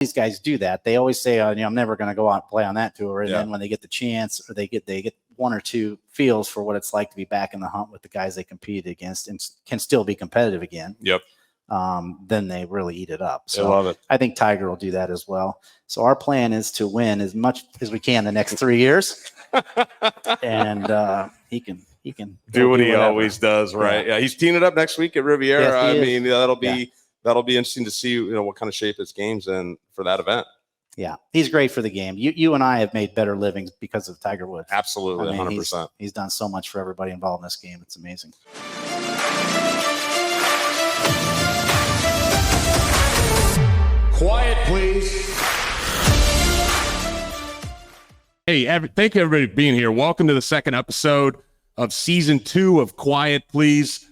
these guys do that. They always say, I'm never going to go out and play on that tour. And then when they get the chance, or they get one or two feels for what it's like to be back in the hunt with the guys they competed against and can still be competitive again. Yep. Then they really eat it up. So I love it. I think Tiger will do that as well. So our plan is to win as much as we can the next 3 years. And he can do what he always does, right? Yeah. He's teeing it up next week at Riviera. Yes, I mean, that'll be interesting to see, what kind of shape his game's in for that event. Yeah, he's great for the game. You and I have made better livings because of Tiger Woods. Absolutely, 100%. He's done so much for everybody involved in this game. It's amazing. Quiet, please. Hey, thank you everybody for being here. Welcome to the second episode of season 2 of Quiet, Please.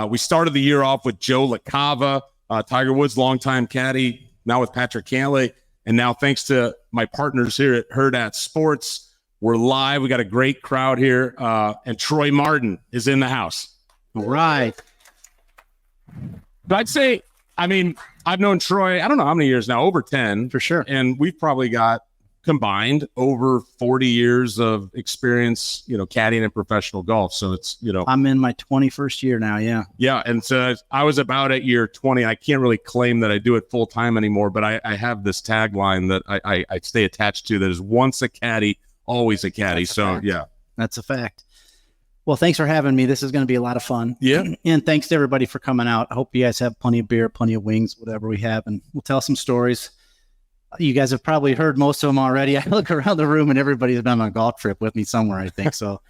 We started the year off with Joe LaCava, Tiger Woods' longtime caddy, now with Patrick Cantlay. And now, thanks to my partners here at Hurrdat Sports, we're live. We got a great crowd here, and Troy Martin is in the house. All right. But I'd say, I've known Troy, I don't know how many years now, over 10. For sure. And we've probably got combined over 40 years of experience, caddying in professional golf. So it's, I'm in my 21st year now. Yeah. Yeah. And so I was about at year 20. I can't really claim that I do it full time anymore, but I have this tagline that I stay attached to that is once a caddy, always a caddy. So yeah, that's a fact. Well, thanks for having me. This is going to be a lot of fun. Yeah. And thanks to everybody for coming out. I hope you guys have plenty of beer, plenty of wings, whatever we have, and we'll tell some stories. You guys have probably heard most of them already. I look around the room and everybody's been on a golf trip with me somewhere, I think. So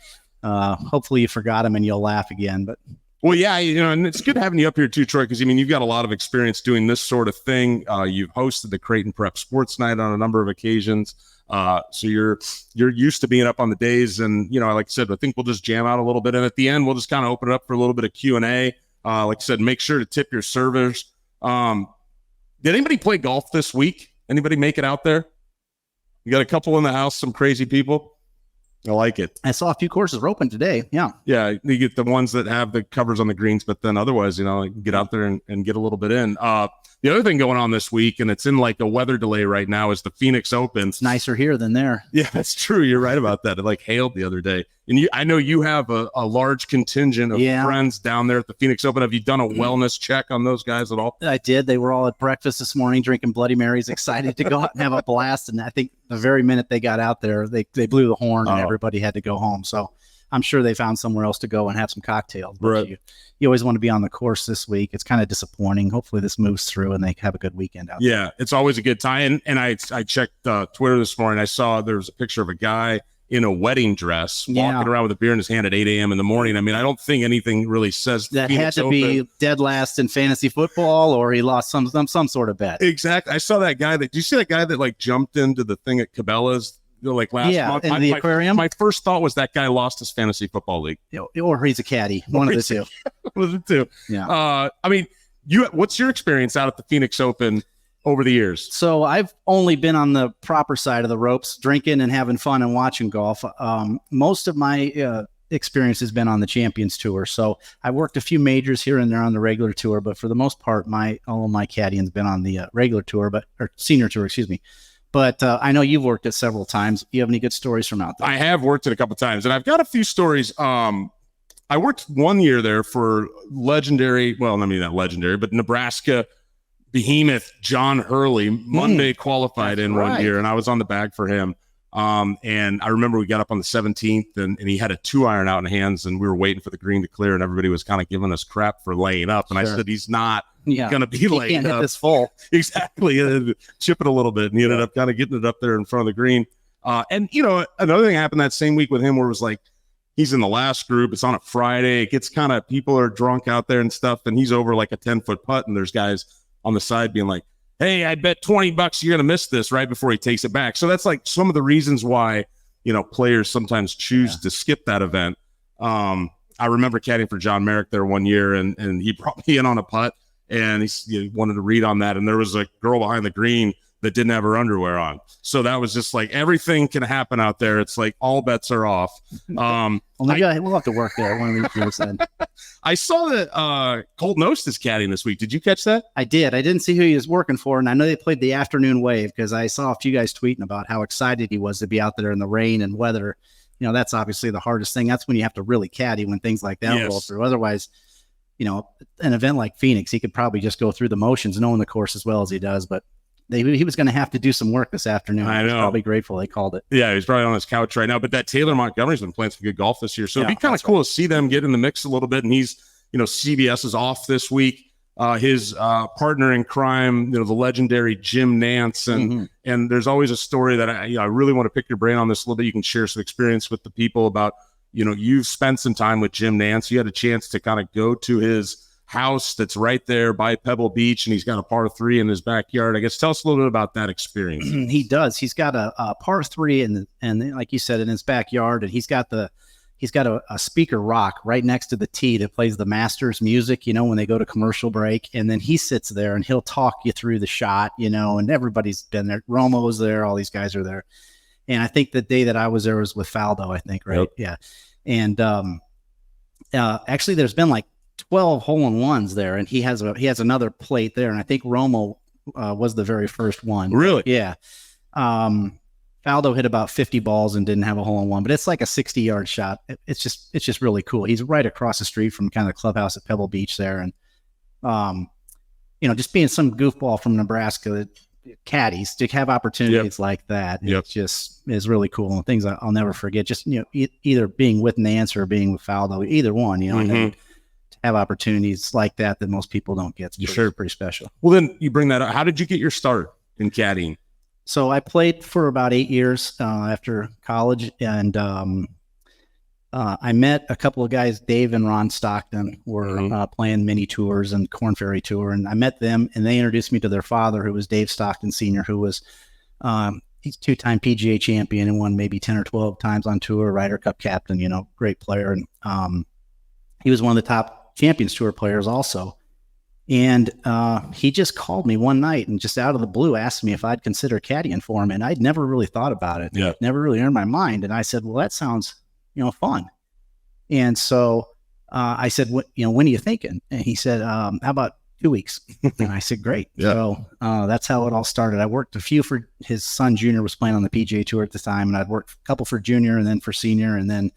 hopefully you forgot them and you'll laugh again. But well, yeah, and it's good having you up here too, Troy, because you've got a lot of experience doing this sort of thing. You've hosted the Creighton Prep Sports Night on a number of occasions. So you're used to being up on the days, and like I said, I think we'll just jam out a little bit, and at the end we'll just kind of open it up for a little bit of Q&A. Like I said, make sure to tip your servers. Did anybody play golf this week? Anybody make it out there? You got a couple in the house, some crazy people. I like it. I saw a few courses were open today. Yeah. Yeah. You get the ones that have the covers on the greens, but then otherwise, get out there and get a little bit in. The other thing going on this week, and it's in like a weather delay right now, is the Phoenix Open. It's nicer here than there. Yeah, that's true. You're right about that. It hailed the other day. And I know you have a large contingent of friends down there at the Phoenix Open. Have you done a wellness check on those guys at all? I did. They were all at breakfast this morning drinking Bloody Marys, excited to go out and have a blast. And I think the very minute they got out there, they blew the horn and everybody had to go home. So I'm sure they found somewhere else to go and have some cocktails. But right. You always want to be on the course this week. It's kind of disappointing. Hopefully this moves through and they have a good weekend out there. Yeah, it's always a good time. And I checked Twitter this morning. I saw there was a picture of a guy in a wedding dress walking around with a beer in his hand at 8 a.m. in the morning. I mean, I don't think anything really says that had to be dead last in fantasy football, or he lost some sort of bet. Exactly. I saw that guy do you see that guy that jumped into the thing at Cabela's last month? In the aquarium? My first thought was that guy lost his fantasy football league. Or he's a caddy. One of the two. One of the two. Yeah. What's your experience out at the Phoenix Open over the years? So I've only been on the proper side of the ropes, drinking and having fun and watching golf. Most of my experience has been on the Champions Tour. So I worked a few majors here and there on the regular tour, but for the most part, all of my caddying's been on the regular tour, or senior tour, excuse me. But I know you've worked it several times. Do you have any good stories from out there? I have worked it a couple of times, and I've got a few stories. I worked 1 year there for legendary, well, I mean, not legendary, but Nebraska behemoth John Hurley. Monday qualified in 1 year, and I was on the bag for him. And I remember we got up on the 17th, and he had a 2-iron out in hands, and we were waiting for the green to clear, and everybody was kind of giving us crap for laying up. And I said, he's not going to be laying can't up. Hit this full. Exactly. And chip it a little bit, and he ended up kind of getting it up there in front of the green. And another thing happened that same week with him where it was he's in the last group. It's on a Friday. It gets kind of, people are drunk out there and stuff, and he's over a 10-foot putt, and there's guys on the side being like, hey, I bet $20 you're going to miss this, right before he takes it back. So that's some of the reasons why, players sometimes choose to skip that event. I remember caddying for John Merrick there 1 year, and he brought me in on a putt, and he wanted to read on that. And there was a girl behind the green that didn't have her underwear on. So that was just like, everything can happen out there. It's like all bets are off. Well, maybe we'll have to work there one of these years then. I saw that Colton Oast is caddying this week. Did you catch that? I did. I didn't see who he was working for, and I know they played the afternoon wave because I saw a few guys tweeting about how excited he was to be out there in the rain and weather. You know, that's obviously the hardest thing. That's when you have to really caddy, when things like that roll through. Otherwise, you know, an event like Phoenix, he could probably just go through the motions, knowing the course as well as he does. But he was going to have to do some work this afternoon. I know. He's probably grateful they called it. Yeah, he's probably on his couch right now. But that Taylor Montgomery's been playing some good golf this year. So it'd be kind of cool to see them get in the mix a little bit. And he's, you know, CBS is off this week. His partner in crime, you know, the legendary Jim Nance. And and there's always a story that I really want to pick your brain on this a little bit. You can share some experience with the people about, you know, you've spent some time with Jim Nance. You had a chance to kind of go to his house that's right there by Pebble Beach, and he's got a par 3 in his backyard. I guess tell us a little bit about that experience. He does. He's got a par 3 and like you said, in his backyard, and he's got a speaker rock right next to the tee that plays the Masters music, you know, when they go to commercial break. And then he sits there and he'll talk you through the shot, you know, and everybody's been there. Romo's there. All these guys are there. And I think the day that I was there was with Faldo, I think, right? Yep. Yeah. And actually there's been like 12 hole-in-ones there, and he has another plate there, and I think Romo was the very first one. Really? Yeah. Faldo hit about 50 balls and didn't have a hole-in-one, but it's like a 60-yard shot. It's just really cool. He's right across the street from kind of the clubhouse at Pebble Beach there, and you know, just being some goofball from Nebraska, caddies to have opportunities like that, it just is really cool, and things I'll never forget. Just, you know, either being with Nance or being with Faldo, either one, you know. To have opportunities like that most people don't get. It's pretty special. Well, then you bring that up. How did you get your start in caddying? So I played for about 8 years after college, and I met a couple of guys. Dave and Ron Stockton were playing mini tours and Corn Ferry Tour, and I met them, and they introduced me to their father, who was Dave Stockton Sr., who was he's 2-time PGA champion and won maybe 10 or 12 times on tour, Ryder Cup captain, you know, great player. And he was one of the top Champions Tour players also. And he just called me one night and just out of the blue asked me if I'd consider caddying for him. And I'd never really thought about it. Yeah. Never really entered my mind. And I said, well, that sounds, you know, fun. And so I said, when are you thinking? And he said, how about 2 weeks? And I said, great. So that's how it all started. I worked a few for his son. Junior was playing on the PGA Tour at the time. And I'd worked a couple for junior and then for senior and then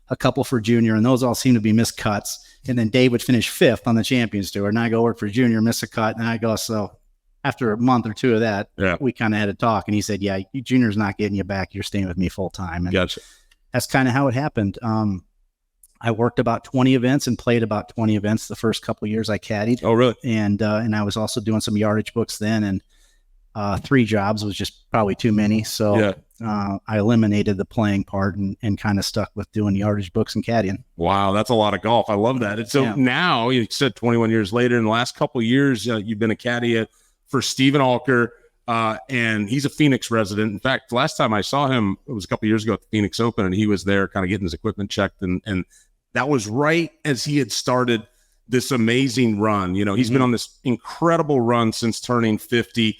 a couple for junior. And those all seemed to be missed cuts. And then Dave would finish 5th on the Champions Tour, and I go work for junior, miss a cut, and I go, so after a month or two of that, we kind of had a talk, and he said, yeah, junior's not getting you back. You're staying with me full time. And gotcha. That's kind of how it happened. I worked about 20 events and played about 20 events the first couple of years I caddied. Oh, really? And I was also doing some yardage books then, and 3 jobs was just probably too many. So I eliminated the playing part and kind of stuck with doing yardage books and caddying. Wow, that's a lot of golf. I love that. And so now, you said 21 years later, in the last couple of years, you've been a caddy for Stephen Alker, and he's a Phoenix resident. In fact, the last time I saw him, it was a couple of years ago at the Phoenix Open, and he was there kind of getting his equipment checked. And that was right as he had started this amazing run. You know, he's been on this incredible run since turning 50.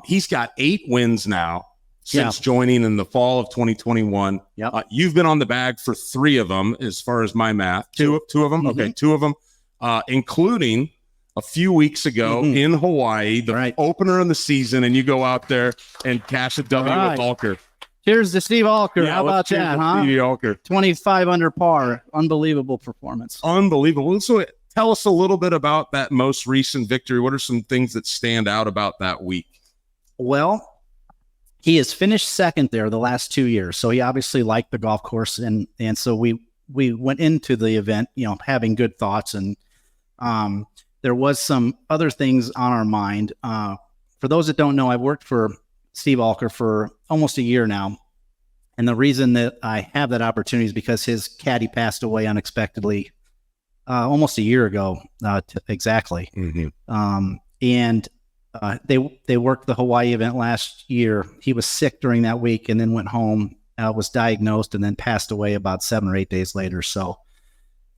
He's got 8 wins now since joining in the fall of 2021. You've been on the bag for 3 of them, as far as my math. Two of them. Okay, 2 of them, including a few weeks ago in Hawaii, the opener of the season, and you go out there and cash a W with Alker. Cheers to Steve Alker. How about that, huh? Steve Alker. 25 under par. Unbelievable performance. Unbelievable. So tell us a little bit about that most recent victory. What are some things that stand out about that week? Well, he has finished second there the last 2 years. So he obviously liked the golf course. And so we went into the event, you know, having good thoughts. And there was some other things on our mind. For those that don't know, I've worked for Steve Alker for almost a year now. And the reason that I have that opportunity is because his caddy passed away unexpectedly almost a year ago, exactly. And they worked the Hawaii event last year. He was sick during that week and then went home, was diagnosed, and then passed away about 7 or 8 days later. So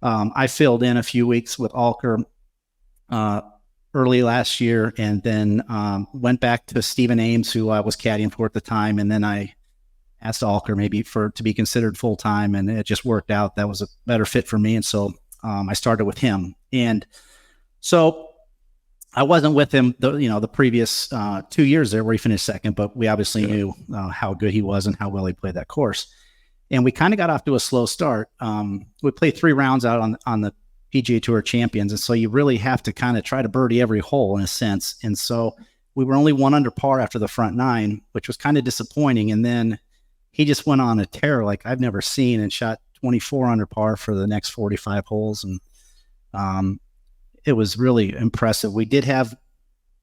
I filled in a few weeks with Alker early last year, and then went back to Stephen Ames, who I was caddying for at the time, and then I asked Alker maybe to be considered full time, and it just worked out. That was a better fit for me, and so I started with him. And so I wasn't with him the previous 2 years there where he finished second, but we obviously knew how good he was and how well he played that course. And we kind of got off to a slow start. We played 3 rounds out on the PGA Tour Champions, and so you really have to kind of try to birdie every hole in a sense. And so we were only 1 under par after the front 9, which was kind of disappointing. And then he just went on a tear like I've never seen and shot 24 under par for the next 45 holes. And it was really impressive. We did have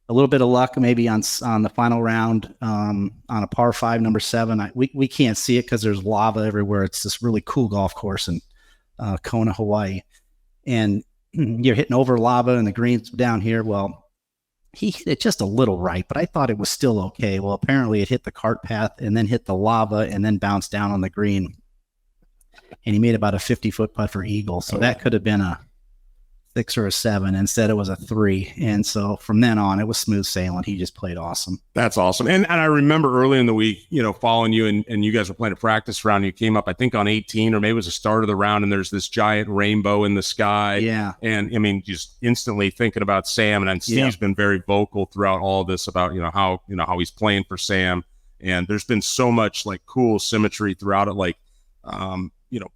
a little bit of luck maybe on the final round on a par 5, number 7. We can't see it because there's lava everywhere. It's this really cool golf course in Kona, Hawaii. And you're hitting over lava and the greens down here. Well, he hit it just a little right, but I thought it was still okay. Well, apparently it hit the cart path and then hit the lava and then bounced down on the green. And he made about a 50-foot putt for eagle. So that could have been a 6 or a 7. Instead, it was a 3. And so from then on, it was smooth sailing. He just played awesome. That's awesome. And I remember early in the week, following you and you guys were playing a practice round. You came up, I think, on 18, or maybe it was the start of the round, and there's this giant rainbow in the sky. Yeah. And I mean, just instantly thinking about Sam, and Steve's been very vocal throughout all this about, how he's playing for Sam. And there's been so much like cool symmetry throughout it, like,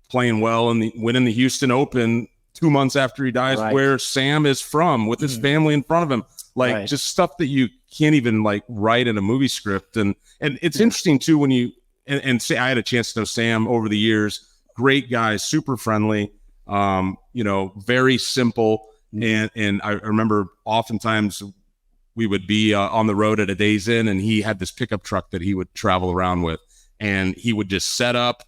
playing well and winning the Houston Open 2 months after he dies, where Sam is from, with his family in front of him, like just stuff that you can't even like write in a movie script. And it's interesting too, when you, and say, I had a chance to know Sam over the years, great guy, super friendly, very simple. And I remember oftentimes we would be on the road at a Days Inn, and he had this pickup truck that he would travel around with, and he would just set up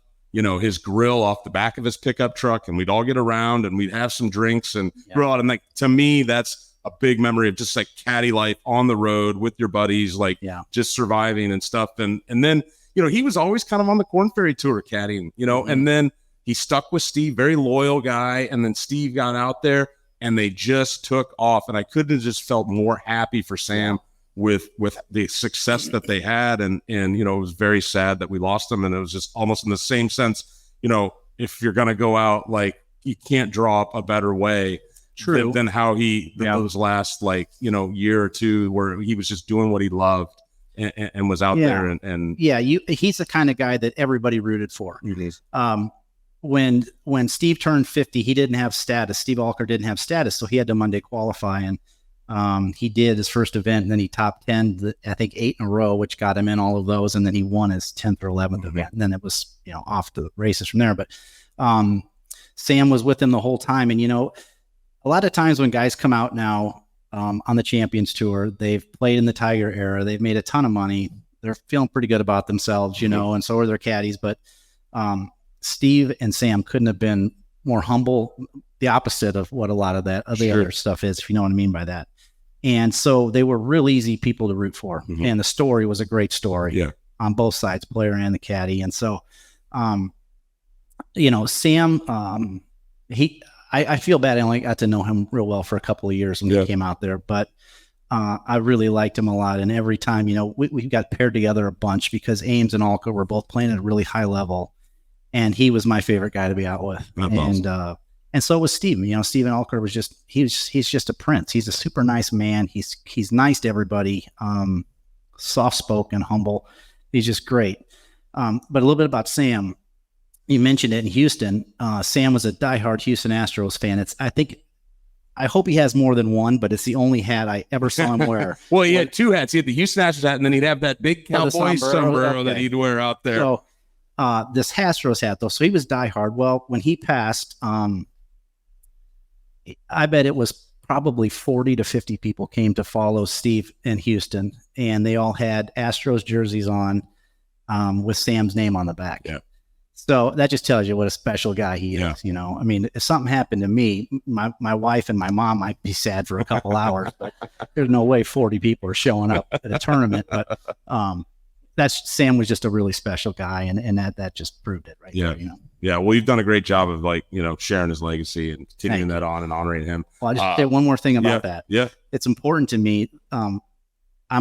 his grill off the back of his pickup truck, and we'd all get around and we'd have some drinks and grill out. And like, to me, that's a big memory of just like caddy life on the road with your buddies, like just surviving and stuff. And then, he was always kind of on the Corn Ferry Tour caddying, and then he stuck with Steve, very loyal guy. And then Steve got out there and they just took off. And I couldn't have just felt more happy for Sam with the success that they had. And it was very sad that we lost them. And it was just almost in the same sense, if you're going to go out, like, you can't draw up a better way than how those last year or two, where he was just doing what he loved and was out there. And he's the kind of guy that everybody rooted for. When Steve turned 50, he didn't have status. Steve Alker didn't have status. So he had to Monday qualify, and he did his first event, and then he top 10, I think 8 in a row, which got him in all of those. And then he won his 10th or 11th event. And then it was, off to the races from there. But Sam was with him the whole time. And, a lot of times when guys come out now on the Champions Tour, they've played in the Tiger era, they've made a ton of money, they're feeling pretty good about themselves, and so are their caddies. But Steve and Sam couldn't have been more humble, the opposite of what a lot of that the other stuff is, if you know what I mean by that. And so they were real easy people to root for. And the story was a great story on both sides, player and the caddy. And so, Sam, I feel bad I only got to know him real well for a couple of years when he came out there, but I really liked him a lot. And every time, we got paired together a bunch because Ames and Alker were both playing at a really high level, and he was my favorite guy to be out with. And so was Steve. Steven Alker was he's just a prince. He's a super nice man. He's nice to everybody, soft-spoken, humble. He's just great. But a little bit about Sam. You mentioned it in Houston. Sam was a diehard Houston Astros fan. I hope he has more than one, but it's the only hat I ever saw him wear. Well, he had 2 hats. He had the Houston Astros hat, and then he'd have that big cowboy sombrero that he'd wear out there. So this Astros hat, though, so he was diehard. Well, when he passed, I bet it was probably 40 to 50 people came to follow Steve in Houston, and they all had Astros jerseys on with Sam's name on the back. Yeah. So that just tells you what a special guy he is. I mean, if something happened to me, my wife and my mom might be sad for a couple hours, but there's no way 40 people are showing up at a tournament. But Sam was just a really special guy, and that just proved it right there, Yeah. Well, you've done a great job of sharing his legacy and continuing that on and honoring him. Well, I just say one more thing about that. Yeah. It's important to me. I'm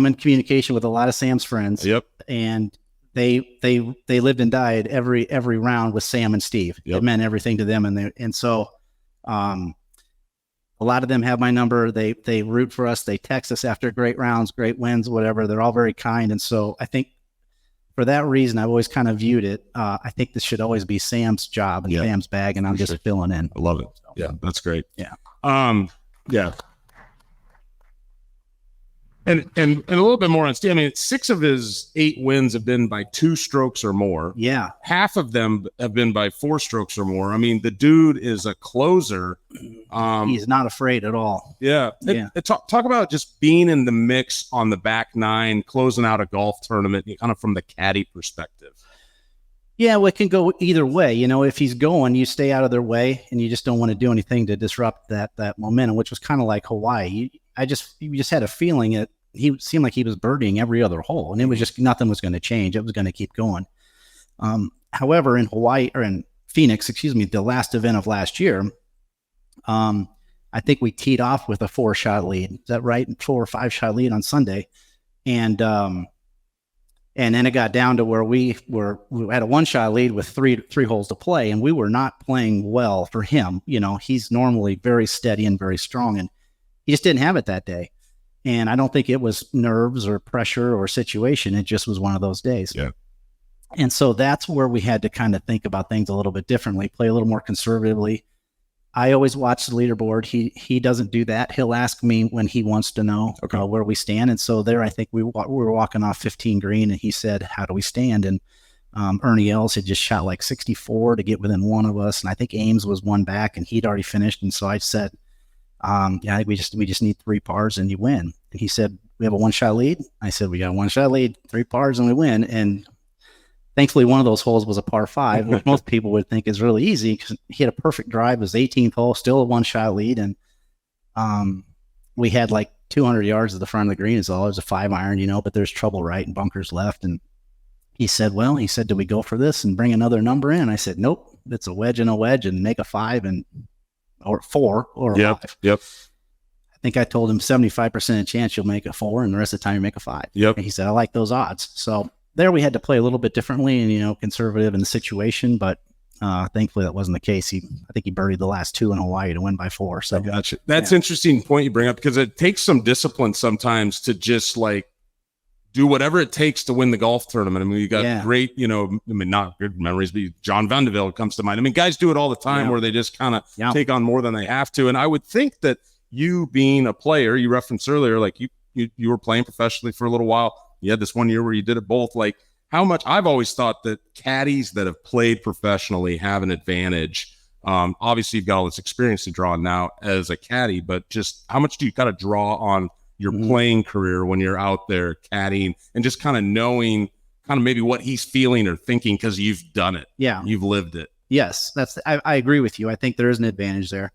in communication with a lot of Sam's friends. Yep. And they lived and died every round with Sam and Steve. Yep. It meant everything to them. And so, a lot of them have my number. They root for us. They text us after great rounds, great wins, whatever. They're all very kind. And so I think for that reason, I've always kind of viewed it. I think this should always be Sam's job and Sam's bag, and I'm just filling in. I love it. So, yeah, that's great. Yeah. Yeah. And a little bit more on Steve. I mean, 6 of his 8 wins have been by 2 strokes or more. Yeah. Half of them have been by 4 strokes or more. I mean, the dude is a closer. He's not afraid at all. Yeah. Talk about just being in the mix on the back 9, closing out a golf tournament, kind of from the caddy perspective. Yeah, well, it can go either way. If he's going, you stay out of their way, and you just don't want to do anything to disrupt that momentum, which was kind of like Hawaii. You just had a feeling that he seemed like he was birdieing every other hole, and it was just nothing was going to change. It was going to keep going. However, in Phoenix, the last event of last year, I think we teed off with a 4-shot lead. Is that right? 4 or 5-shot lead on Sunday. And then it got down to where we had a 1-shot lead with three holes to play, and we were not playing well for him. He's normally very steady and very strong, and he just didn't have it that day. And I don't think it was nerves or pressure or situation. It just was one of those days. Yeah. And so that's where we had to kind of think about things a little bit differently, play a little more conservatively. I always watch the leaderboard. He doesn't do that. He'll ask me when he wants to know where we stand. And so there, I think we were walking off 15 green, and he said, "How do we stand?" And Ernie Els had just shot like 64 to get within one of us. And I think Ames was one back, and he'd already finished. And so I said, I think we just need 3 pars and you win. And he said, "We have a 1-shot lead." I said, "We got a 1-shot lead, 3 pars and we win." And thankfully, one of those holes was a par 5, which most people would think is really easy because he had a perfect drive. It was 18th hole, still a 1-shot lead. And we had like 200 yards at the front of the green is all. It was a 5-iron, but there's trouble right and bunkers left. And he said, "Do we go for this and bring another number in?" I said, "Nope, it's a wedge and make a 5 or 4 or a 5. Yep. I think I told him 75% chance you'll make a 4, and the rest of the time you make a 5. Yep. And he said, "I like those odds." So there we had to play a little bit differently and, conservative in the situation, but thankfully that wasn't the case. I think he birdied the last 2 in Hawaii to win by 4. So I gotcha. That's interesting point you bring up, because it takes some discipline sometimes to just do whatever it takes to win the golf tournament. I mean, you got great, not good memories, but John Vandevelde comes to mind. I mean, guys do it all the time where they just kind of take on more than they have to. And I would think that you being a player, you referenced earlier, like you were playing professionally for a little while. You had this one year where you did it both. Like, how much I've always thought that caddies that have played professionally have an advantage. Obviously you've got all this experience to draw on now as a caddy, but just how much do you kind of draw on your playing career when you're out there caddying and just kind of knowing kind of maybe what he's feeling or thinking because you've done it. Yeah. You've lived it. Yes. I agree with you. I think there is an advantage there.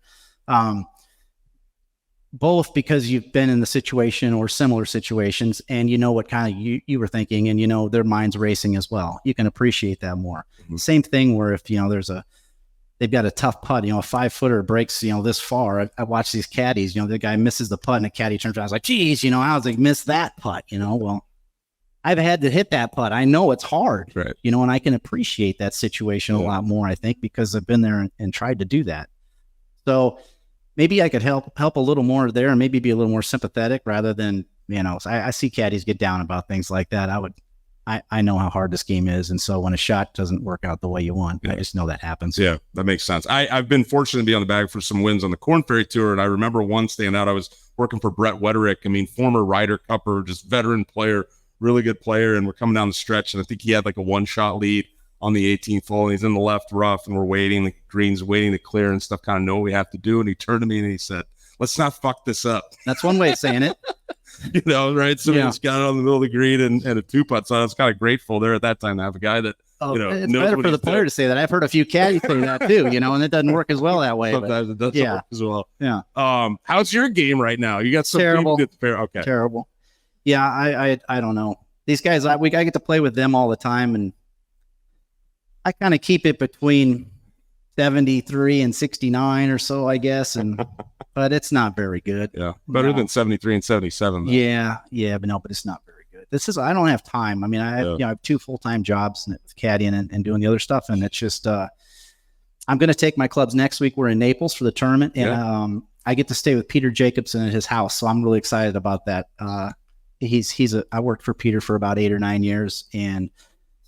Both because you've been in the situation or similar situations and you know what kind of you were thinking and their mind's racing as well. You can appreciate that more. Mm-hmm. Same thing where if they've got a tough putt, a 5-footer breaks, this far. I watch these caddies, the guy misses the putt and the caddy turns around. I was like, geez, I was like, miss that putt, well, I've had to hit that putt. I know it's hard, right. And I can appreciate that situation a lot more, I think, because I've been there and tried to do that. So maybe I could help a little more there and maybe be a little more sympathetic rather than, I see caddies get down about things like that. I know how hard this game is. And so when a shot doesn't work out the way you want, I just know that happens. Yeah, that makes sense. I've been fortunate to be on the bag for some wins on the Korn Ferry Tour. And I remember one stand out. I was working for Brett Wederick. I mean, former Ryder Cupper, just veteran player, really good player. And we're coming down the stretch. And I think he had like a 1-shot lead on the 18th hole. And he's in the left rough and we're waiting, the green's waiting to clear and stuff, kind of know what we have to do. And he turned to me and he said, "Let's not fuck this up." That's one way of saying it. Right? Somebody's got it on the middle of the green and a 2-putt. So I was kind of grateful there at that time to have a guy that, it's better for the player to say that. I've heard a few caddies say that too, and it doesn't work as well that way. Sometimes it doesn't work as well. Yeah. How's your game right now? You got some terrible. Okay. Terrible. Yeah. I don't know. These guys, I get to play with them all the time. And I kind of keep it between 73 and 69 or so, I guess. But it's not very good. Yeah. Better than 73 and 77. Though. Yeah. But it's not very good. I don't have time. I mean, I have 2 full-time jobs with Caddie and doing the other stuff. And it's just, I'm going to take my clubs next week. We're in Naples for the tournament. And I get to stay with Peter Jacobson at his house. So I'm really excited about that. I worked for Peter for about 8 or 9 years and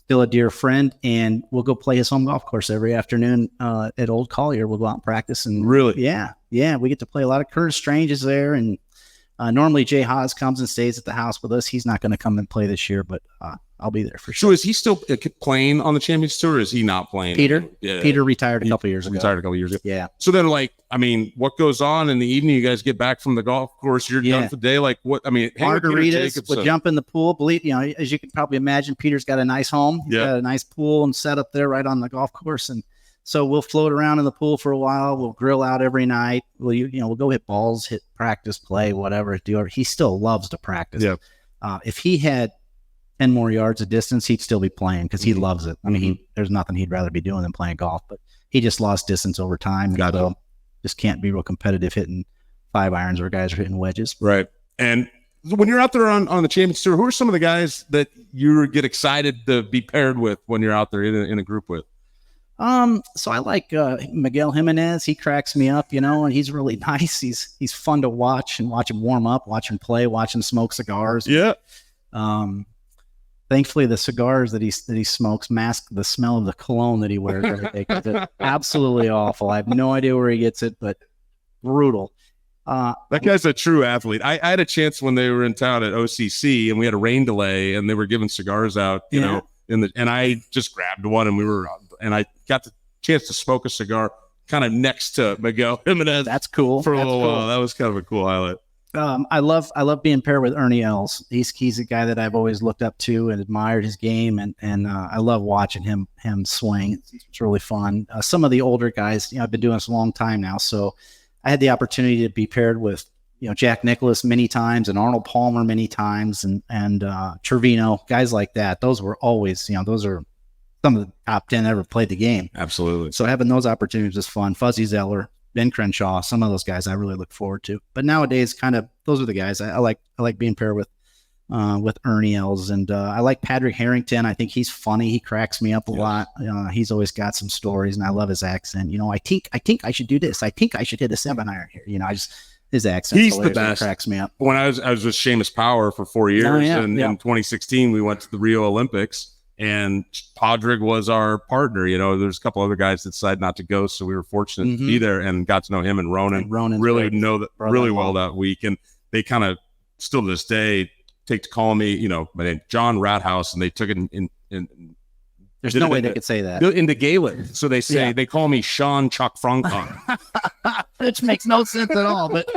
still a dear friend, and we'll go play his home golf course every afternoon at Old Collier. We'll go out and practice. And really, yeah, we get to play a lot of Curtis Strange is there, and normally Jay Haas comes and stays at the house with us. He's not going to come and play this year, but I'll be there for sure. So is he still playing on the Champions Tour, or is he not playing? Peter retired a couple years ago. Yeah. So then, what goes on in the evening? You guys get back from the golf course. You're done for the day. Like what? I mean, margaritas. We'll jump in the pool. As you can probably imagine, Peter's got a nice home. He's got a nice pool and set up there right on the golf course, and so we'll float around in the pool for a while. We'll grill out every night. We'll go hit balls, hit practice, play, whatever. He still loves to practice. Yeah. If he had 10 more yards of distance, he'd still be playing because he loves it. I mean, there's nothing he'd rather be doing than playing golf, but he just lost distance over time. So just can't be real competitive hitting 5 irons where guys are hitting wedges. Right. And when you're out there on the Champions Tour, who are some of the guys that you get excited to be paired with when you're out there in a group with? So I like Miguel Jimenez. He cracks me up, and he's really nice. He's fun to watch and watch him warm up, watch him play, watch him smoke cigars. Yeah. Thankfully, the cigars that he smokes mask the smell of the cologne that he wears every day. It's absolutely awful. I have no idea where he gets it, but brutal. That guy's a true athlete. I had a chance when they were in town at OCC, and we had a rain delay, and they were giving cigars out, you know, and I just grabbed one, and I got the chance to smoke a cigar kind of next to Miguel Jimenez. That's cool. For a little while. That was kind of a cool highlight. I love being paired with Ernie Els. He's a guy that I've always looked up to and admired his game, and I love watching him swing. It's really fun. Some of the older guys, I've been doing this a long time now, so I had the opportunity to be paired with Jack Nicklaus many times and Arnold Palmer many times and Trevino, guys like that. Those were always those are some of the top 10 ever played the game. Absolutely. So having those opportunities is fun. Fuzzy Zeller, Ben Crenshaw, some of those guys I really look forward to. But nowadays, those are the guys I like being paired with Ernie Els, and I like Patrick Harrington. I think he's funny. He cracks me up a lot. He's always got some stories, and I love his accent. I think I should do this. I think I should hit a 7-iron here. His accent. He's the best. Cracks me up. When I was with Seamus Power for 4 years, in 2016 we went to the Rio Olympics. And Podrick was our partner. There's a couple other guys that decided not to go, so we were fortunate to be there and got to know him and Ronan. Really know that really well that week, and they kind of still to this day take to call me, my name John Rathouse, and they took it in there's no way they could say that into Gaelic, so they say they call me Sean Chuck Frankon, which makes no sense at all. But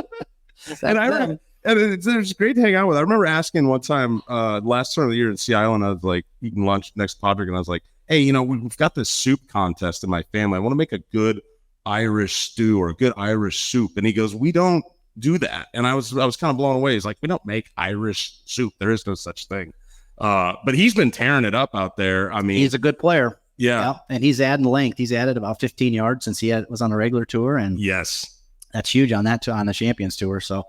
and it's great to hang out with. I remember asking one time, last turn of the year in Sea Island, I was like eating lunch next to Podrick, and I was like, hey, we've got this soup contest in my family. I want to make a good Irish stew or a good Irish soup. And he goes, we don't do that. And I was kind of blown away. He's like, we don't make Irish soup. There is no such thing. But he's been tearing it up out there. I mean, he's a good player. Yeah. And he's adding length. He's added about 15 yards since he was on a regular tour. And that's huge on the Champions Tour. So,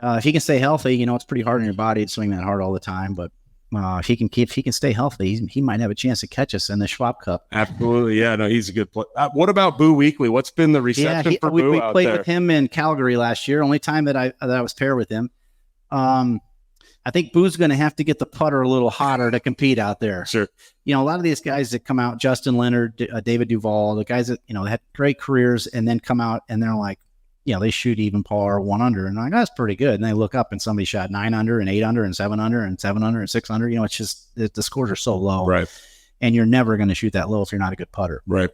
if he can stay healthy, it's pretty hard on your body to swing that hard all the time. But if he can stay healthy, he might have a chance to catch us in the Scwab Cup. Absolutely, yeah. No, he's a good player. What about Boo Weekly? What's been the reception for Boo? We played with him in Calgary last year. Only time that I was paired with him. I think Boo's going to have to get the putter a little hotter to compete out there. Sure. A lot of these guys that come out, Justin Leonard, David Duval, the guys that had great careers and then come out and they're like, they shoot even par 1 under, and I'm like, that's pretty good. And they look up and somebody shot 9 under and 8 under and 7 under and 7 under and 6 under. It's just the scores are so low, right? And you're never going to shoot that low if you're not a good putter, right?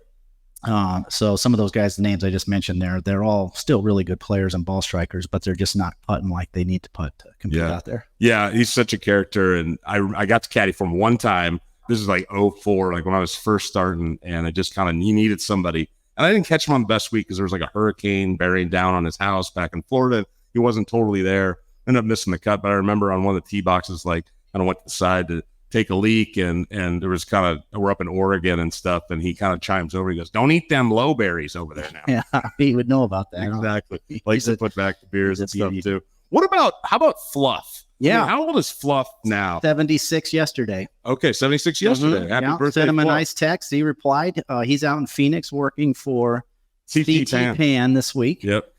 So some of those guys, the names I just mentioned, they're all still really good players and ball strikers, but they're just not putting like they need to putt to compete out there. Yeah, he's such a character, and I got to caddy for him one time. This is like 04, like when I was first starting, and I just he needed somebody. And I didn't catch him on the best week because there was like a hurricane bearing down on his house back in Florida. He wasn't totally there. Ended up missing the cut, but I remember on one of the tee boxes, like I went to the side to take a leak, and there was we're up in Oregon and stuff, and he kind of chimes over. He goes, "Don't eat them low berries over there now." Yeah, he would know about that. Exactly. Likes to put back the beers and stuff too. How about Fluff? Yeah. I mean, how old is Fluff now? 76 yesterday. Okay, 76 yesterday. Happy birthday, Sent him Fluff. a nice text. He replied. He's out in Phoenix working for CT Pan this week. Yep.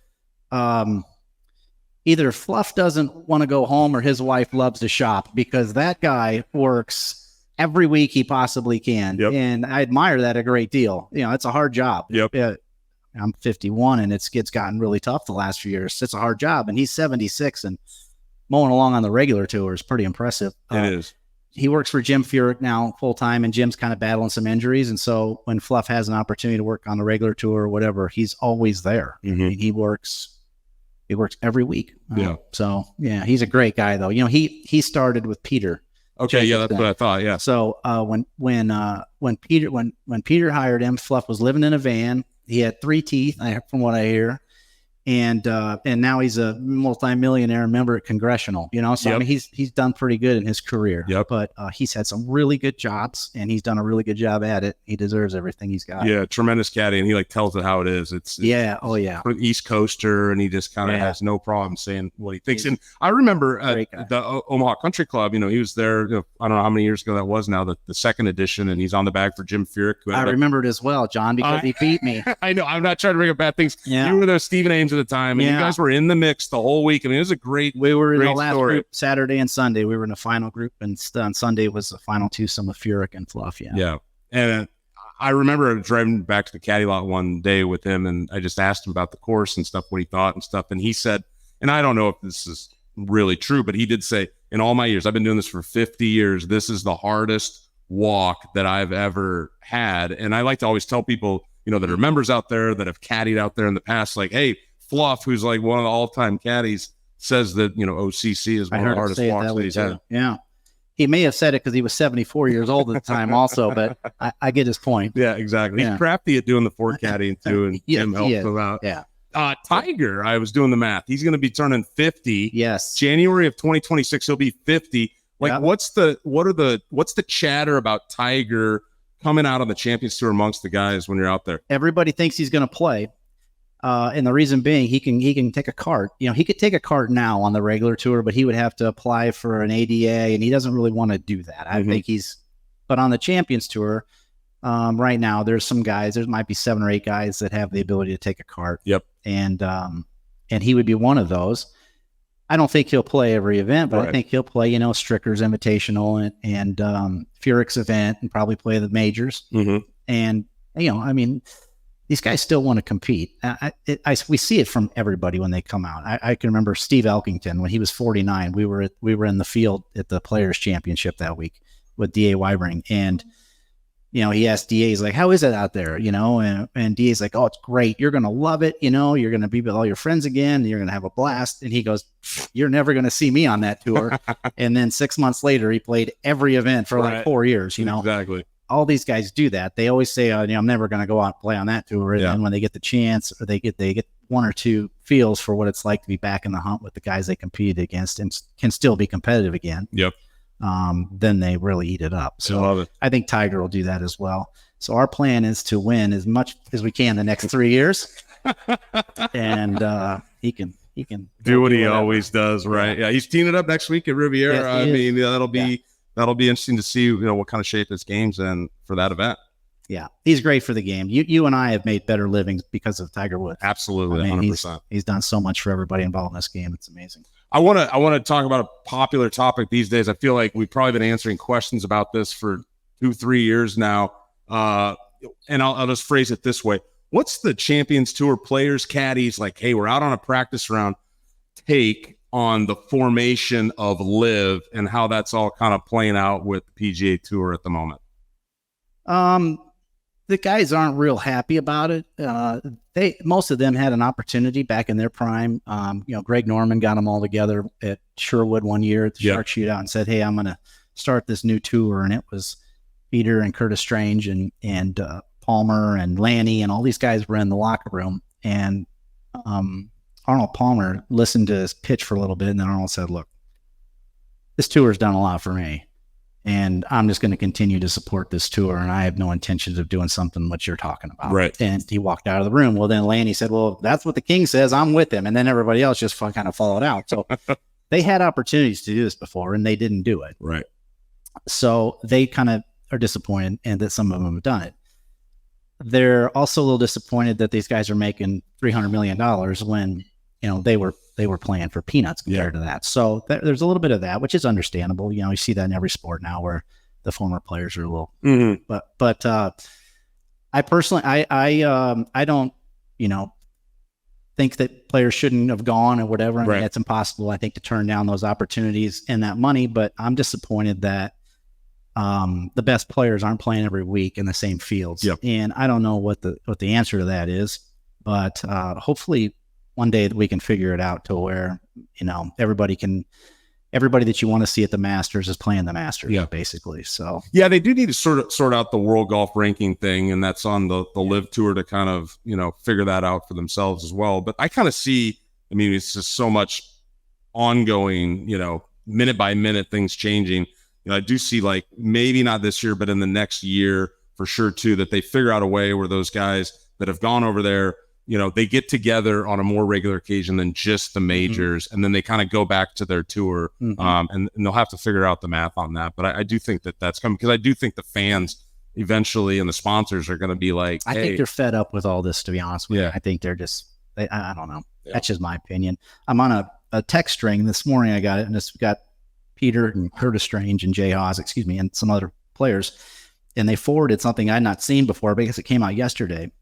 Either Fluff doesn't want to go home or his wife loves to shop, because that guy works every week he possibly can. Yep. And I admire that a great deal. It's a hard job. Yep. I'm 51 and it's gotten really tough the last few years. It's a hard job. And he's 76 and mowing along on the regular tour is pretty impressive. It is. He works for Jim Furyk now full time, and Jim's kind of battling some injuries. And so when Fluff has an opportunity to work on the regular tour or whatever, he's always there. Mhm. I mean, he works every week. Yeah. So yeah, he's a great guy though. He started with Peter. Okay. Yeah. That's what I thought. Yeah. So when Peter hired him, Fluff was living in a van. He had 3 teeth, from what I hear. And now he's a multimillionaire member at Congressional, so Yep. I mean, he's done pretty good in his career. Yep. But he's had some really good jobs, and he's done a really good job at it. He deserves everything he's got. Yeah, tremendous caddy, and he tells it how it is. It's yeah, oh yeah, East Coaster, and he just kind of Yeah. has no problem saying what he thinks. And I remember the Omaha Country Club. He was there. I don't know how many years ago that was now. The second edition, and he's on the bag for Jim Furyk. I remember it as well, John, because he beat me. I know. I'm not trying to bring up bad things. Yeah. You were there, Stephen Ames at the time, and you guys were in the mix the whole week. I mean, it was a great. We were in the last story. group Saturday and Sunday. We were in the final group, and on Sunday was the final twosome with Furyk and Fluff. Yeah. Yeah. And I remember driving back to the caddy lot one day with him, and I just asked him about the course and stuff, what he thought and stuff. And he said, and I don't know if this is really true, but he did say, in all my years, I've been doing this for 50 years, this is the hardest walk that I've ever had. And I like to always tell people, that are members out there that have caddied out there in the past, like, hey, Fluff, who's like one of the all-time caddies, says that, OCC is one of the hardest walks that he's had. Yeah. He may have said it because he was 74 years old at the time also, but I get his point. Yeah, exactly. Yeah. He's crafty at doing the fork caddying too, and Jim helps him out. Yeah. Tiger, I was doing the math. He's going to be turning 50. Yes. January of 2026, he'll be 50. Yep. What's the chatter about Tiger coming out on the Champions Tour amongst the guys when you're out there? Everybody thinks he's going to play. And the reason being, he can take a cart. He could take a cart now on the regular tour, but he would have to apply for an ADA, and he doesn't really want to do that. I think but on the Champions Tour, right now, there's some guys. There might be 7 or 8 guys that have the ability to take a cart. Yep. And he would be one of those. I don't think he'll play every event, but Right. I think he'll play, Stricker's Invitational and Furyk's event, and probably play the majors. Mm-hmm. And I mean, these guys still want to compete. We see it from everybody when they come out. I can remember Steve Elkington when he was 49. We were in the field at the Players Championship that week with D.A. Weibring, and he asked D.A. He's like, "How is it out there?" And D.A.'s like, "Oh, it's great. You're gonna love it. You're gonna be with all your friends again. You're gonna have a blast." And he goes, "You're never gonna see me on that tour." And then 6 months later, he played every event for like 4 years. Exactly. All these guys do that. They always say, I'm never going to go out and play on that tour. And then when they get the chance, or they get 1 or 2 feels for what it's like to be back in the hunt with the guys they competed against and can still be competitive again. Yep. Then they really eat it up. So love it. I think Tiger will do that as well. So our plan is to win as much as we can the next 3 years. And he can do what he always does. Right. Yeah. He's teeing it up next week at Riviera. Yes, I mean, that'll be interesting to see, what kind of shape his game's in for that event. Yeah, he's great for the game. You and I have made better livings because of Tiger Woods. Absolutely, 100%. He's done so much for everybody involved in this game. It's amazing. I want to talk about a popular topic these days. I feel like we've probably been answering questions about this for 2-3 years now. And I'll just phrase it this way: what's the Champions Tour players, caddies, like, hey, we're out on a practice round, take on the formation of Live and how that's all kind of playing out with the PGA Tour at the moment? The guys aren't real happy about it. Most of them had an opportunity back in their prime. Greg Norman got them all together at Sherwood one year at the Shark Shootout and said, "Hey, I'm going to start this new tour." And it was Peter and Curtis Strange and Palmer and Lanny and all these guys were in the locker room. And Arnold Palmer listened to his pitch for a little bit, and then Arnold said, "Look, this tour's done a lot for me. and I'm just going to continue to support this tour, and I have no intentions of doing something what you're talking about. Right. And he walked out of the room. Well, then Lanny said, well, that's what the king says. I'm with him. And then everybody else just kind of followed out. So they had opportunities to do this before, and they didn't do it. Right. So they kind of are disappointed, and that some of them have done it. They're also a little disappointed that these guys are making $300 million when, they were playing for peanuts compared to that. So there's a little bit of that, which is understandable. You see that in every sport now where the former players are a little, but I personally, I don't, think that players shouldn't have gone or whatever. I mean, it's impossible, I think, to turn down those opportunities and that money, but I'm disappointed that the best players aren't playing every week in the same fields. Yep. And I don't know what the answer to that is, but hopefully one day that we can figure it out to where, everybody that you want to see at the Masters is playing the Masters, basically. So they do need to sort out the world golf ranking thing, and that's on the Live Tour to kind of, figure that out for themselves as well. But I kind of see, it's just so much ongoing, minute by minute things changing. I do see, like, maybe not this year, but in the next year for sure too, that they figure out a way where those guys that have gone over there, they get together on a more regular occasion than just the majors, and then they kind of go back to their tour, and they'll have to figure out the math on that. But I do think that's coming, because I do think the fans eventually and the sponsors are going to be like, I think they're fed up with all this, to be honest with you. I think they're just, I don't know. Yeah. That's just my opinion. I'm on a text string this morning. I got it, and it's got Peter and Curtis Strange and Jay Haas, and some other players, and they forwarded something I'd not seen before because it came out yesterday,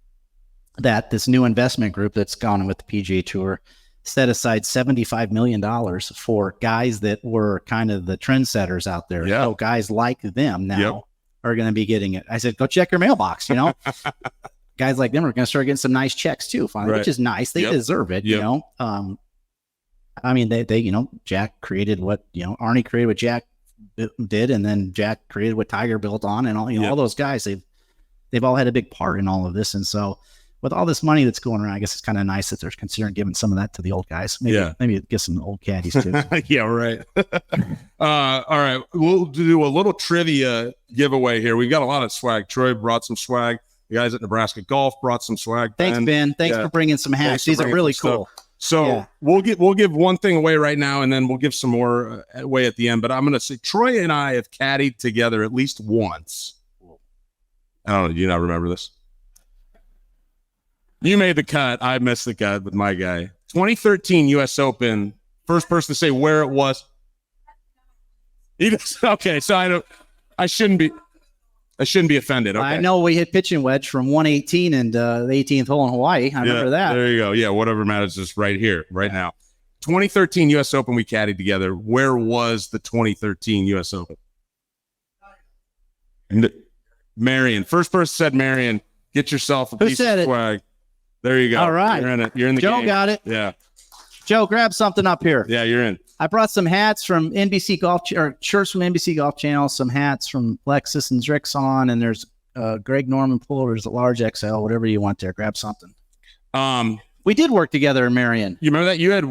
that this new investment group that's gone with the PGA Tour set aside $75 million for guys that were kind of the trendsetters out there. Yeah. So guys like them now are going to be getting it. I said, go check your mailbox, Guys like them are going to start getting some nice checks too, finally, which is nice. They deserve it, they Jack created what, Arnie created what Jack did, and then Jack created what Tiger built on, and all, all those guys, they've all had a big part in all of this. And so with all this money that's going around, I guess it's kind of nice that they're considering giving some of that to the old guys. Maybe get some old caddies too. Yeah, right. All right. We'll do a little trivia giveaway here. We've got a lot of swag. Troy brought some swag. The guys at Nebraska Golf brought some swag. Thanks, Ben. Thanks for bringing some hats. These are really cool. So we'll give one thing away right now, and then we'll give some more away at the end. But I'm going to say Troy and I have caddied together at least once. I don't know. Do you not remember this? You made the cut. I missed the cut with my guy. 2013 U.S. Open. First person to say where it was. Okay, so I shouldn't be offended. Okay. I know we hit pitching wedge from 118 and the 18th hole in Hawaii. I remember that. There you go. Yeah, whatever matters is right here, right now. 2013 U.S. Open, we caddied together. Where was the 2013 U.S. Open? Marion. First person said Marion. Get yourself a piece of swag. There you go. All right. You're in it. You're in the game. Joe got it. Yeah. Joe, grab something up here. Yeah, you're in. I brought some hats from NBC Golf, or shirts from NBC Golf Channel, some hats from Lexus and Zrixon, and there's Greg Norman pullovers at large XL, whatever you want there. Grab something. We did work together in Marion. You remember that? You had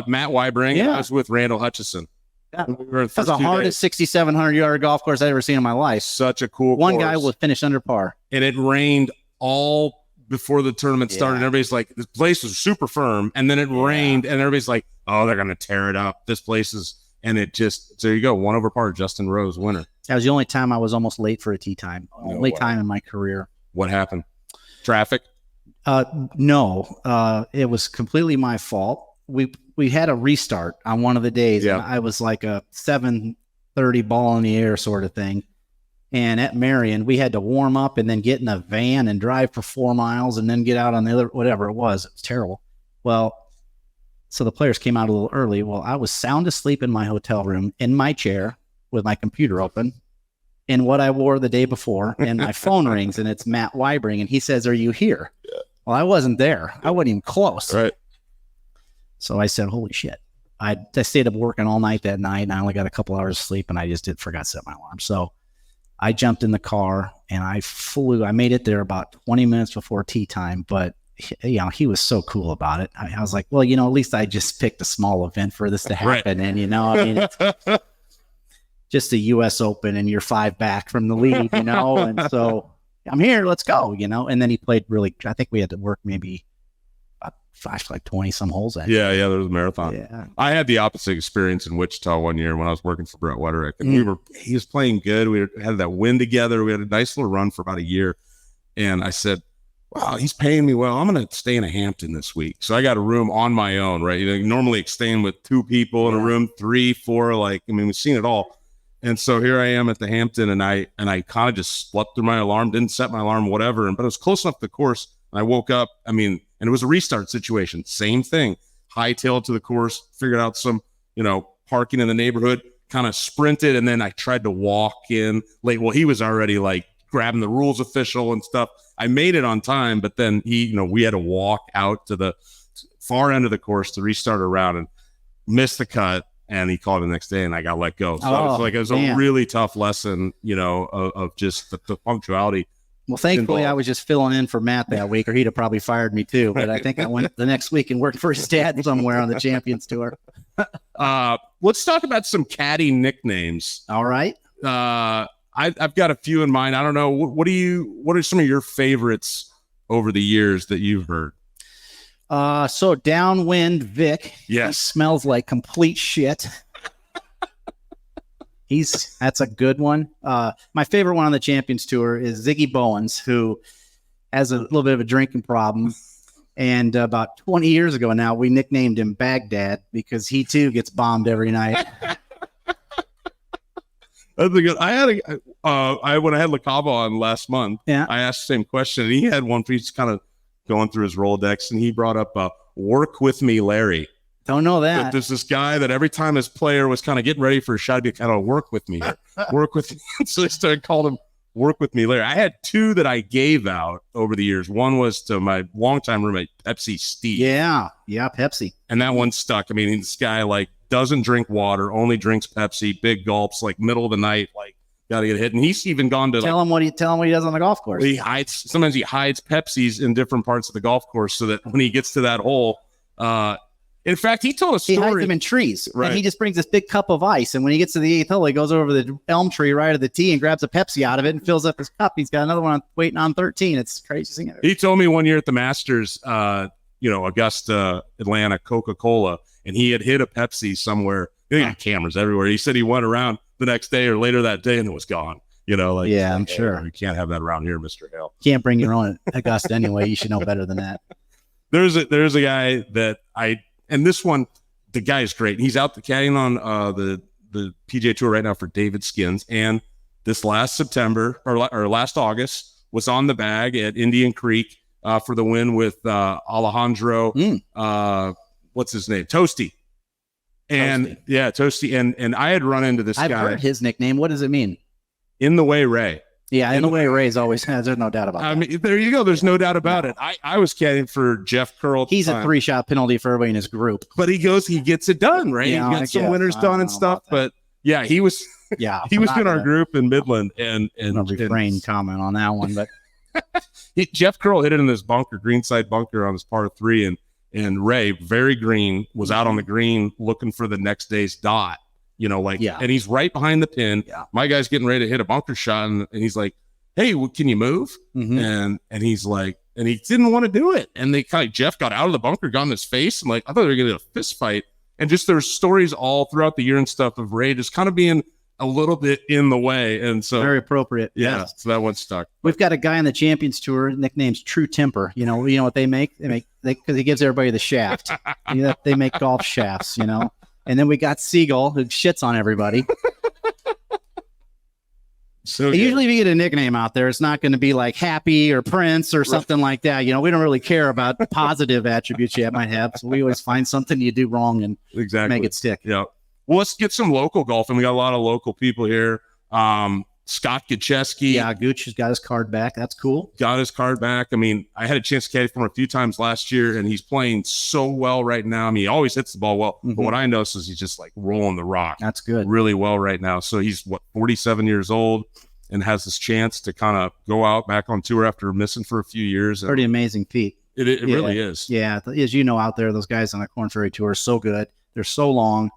Matt Wybring. Yeah. I was with Randall Hutchison. Yeah. That's the hardest 6,700-yard golf course I've ever seen in my life. Such a cool One course. guy will finish under par. And it rained all before the tournament started. Everybody's like, this place was super firm, and then it rained, and everybody's like, oh, they're going to tear it up. This place is, and it just, there you go, one over par, Justin Rose, winner. That was the only time I was almost late for a tee time. Only time in my career. What happened? Traffic? No, it was completely my fault. We had a restart on one of the days, and I was like a 7:30 ball in the air sort of thing. And at Marion, we had to warm up and then get in a van and drive for 4 miles and then get out on the other, whatever it was. It was terrible. Well, so the players came out a little early. Well, I was sound asleep in my hotel room in my chair with my computer open in what I wore the day before. And my phone rings, and it's Matt Wybring. And he says, "Are you here?" Yeah. Well, I wasn't there. I wasn't even close. Right. So I said, holy shit. I stayed up working all night that night, and I only got a couple hours of sleep, and I just forgot to set my alarm. So I jumped in the car and I flew. I made it there about 20 minutes before tee time, but he was so cool about it. I was like, well, at least I just picked a small event for this to happen. Right. And, just a U.S. Open and you're 5 back from the lead, you know? And so I'm here, let's go, you know? And then he played really, I think we had to work maybe like 20 some holes. Actually. Yeah, there was a marathon. Yeah. I had the opposite experience in Wichita one year when I was working for Brett Wederick, and he was playing good. We had that win together. We had a nice little run for about a year. And I said, wow, he's paying me well. I'm going to stay in a Hampton this week. So I got a room on my own, right? You know, normally staying with 2 people in a room, 3, 4, we've seen it all. And so here I am at the Hampton, and I kind of just slept through my alarm, didn't set my alarm, whatever. But it was close enough to the course. And I woke up, and it was a restart situation. Same thing. Hightailed to the course, figured out some, parking in the neighborhood, kind of sprinted. And then I tried to walk in late. Well, he was already grabbing the rules official and stuff. I made it on time, but then we had to walk out to the far end of the course to restart a round and missed the cut. And he called the next day and I got let go. So it was a really tough lesson, of just the punctuality. Well, thankfully, I was just filling in for Matt that week, or he'd have probably fired me too. But I think I went the next week and worked for his dad somewhere on the Champions Tour. Let's talk about some caddy nicknames. All right. I've got a few in mind. I don't know. What are some of your favorites over the years that you've heard? So Downwind Vic. Yes. He smells like complete shit. That's a good one. My favorite one on the Champions Tour is Ziggy Bowens, who has a little bit of a drinking problem. And about 20 years ago now, we nicknamed him Baghdad because he too gets bombed every night. That's a good. When I had LaCava on last month, I asked the same question, and he had one. He's kind of going through his Rolodex, and he brought up "Work with me, Larry." Don't know that. There's this guy that every time his player was kind of getting ready for a shot, he'd be kind of work with me, work with me. So they started calling him "Work with me, Larry." I had 2 that I gave out over the years. One was to my longtime roommate, Pepsi Steve. Yeah, Pepsi. And that one stuck. This guy doesn't drink water, only drinks Pepsi, big gulps, middle of the night, got to get hit. And he's even gone to tell him what he does on the golf course. Sometimes he hides Pepsis in different parts of the golf course so that when he gets to that hole, in fact, he told a story. He hides them in trees, right? And he just brings this big cup of ice. And when he gets to the 8th hole, he goes over the elm tree right at the tee and grabs a Pepsi out of it and fills up his cup. He's got another one waiting on 13. It's crazy. He told me one year at the Masters, Augusta, Atlanta, Coca-Cola, and he had hit a Pepsi somewhere. They got cameras everywhere. He said he went around the next day or later that day and it was gone. I'm sure. You can't have that around here, Mr. Hale. Can't bring your own Augusta anyway. You should know better than that. There's a guy that and this one, the guy is great. He's out caddying on the PGA Tour right now for David Skins. And this last September or last August was on the bag at Indian Creek for the win with Alejandro. What's his name? Toasty. And Toasty. And I had run into this guy. I've heard his nickname. What does it mean? In the Way Ray. Yeah, in the way Ray's always has. There's no doubt about that. There you go. There's no doubt about it. I was caddying for Jeff Curl. He's a 3-shot penalty for everybody in his group. But he gets it done, right? Yeah, he gets some winners done and stuff. But yeah, he was he was in our group in Midland. And I'll refrain comment on that one. But Jeff Curl hit it in this bunker, greenside bunker on his par 3. And Ray, very green, was out on the green looking for the next day's dot. And he's right behind the pin. Yeah. My guy's getting ready to hit a bunker shot, and he's like, "Hey, can you move?" Mm-hmm. And he's like, and he didn't want to do it. And Jeff got out of the bunker, got in his face, and I thought they were gonna get a fist fight. And just there's stories all throughout the year and stuff of Ray just kind of being a little bit in the way, and so very appropriate. Yeah, yes. So that one stuck. We've got a guy on the Champions Tour, nickname's True Temper. You know what they make? They because he gives everybody the shaft. They make golf shafts. And then we got Siegel, who shits on everybody. So usually if you get a nickname out there, it's not going to be like Happy or Prince or something like that. We don't really care about positive attributes you might have. So we always find something you do wrong and make it stick. Yeah. Well, let's get some local golf. And we got a lot of local people here. Scott Gacheski. Yeah, Gooch has got his card back. That's cool. Got his card back. I had a chance to caddy for him a few times last year, and he's playing so well right now. He always hits the ball well. Mm-hmm. But what I notice is he's just rolling the rock. That's good. Really well right now. So he's 47 years old and has this chance to kind of go out back on tour after missing for a few years. Pretty amazing feat. It really is. Yeah. As you know, out there, those guys on the Corn Ferry Tour are so good. They're so long.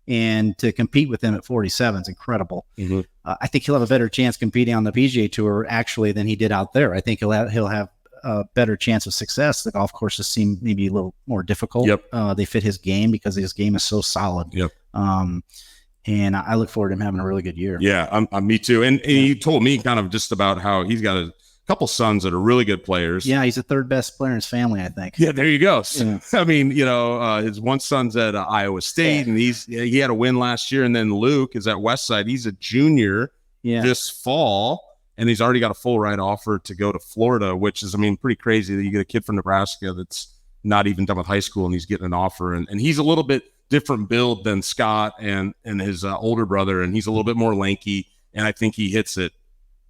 And to compete with him at 47 is incredible. Mm-hmm. I think he'll have a better chance competing on the PGA Tour actually than he did out there. I think he'll have a better chance of success. The golf courses seem maybe a little more difficult. Yep. They fit his game because his game is so solid. Yep. And I look forward to him having a really good year. Yeah, me too. And he told me kind of just about how he's got a couple sons that are really good players. Yeah, he's the third best player in his family, I think. Yeah, there you go. Yeah. I mean, his one son's at Iowa State, and he had a win last year. And then Luke is at Westside. He's a junior this fall, and he's already got a full ride offer to go to Florida, which is, I mean, pretty crazy that you get a kid from Nebraska that's not even done with high school, and he's getting an offer. And he's a little bit different build than Scott and his older brother, and he's a little bit more lanky, and I think he hits it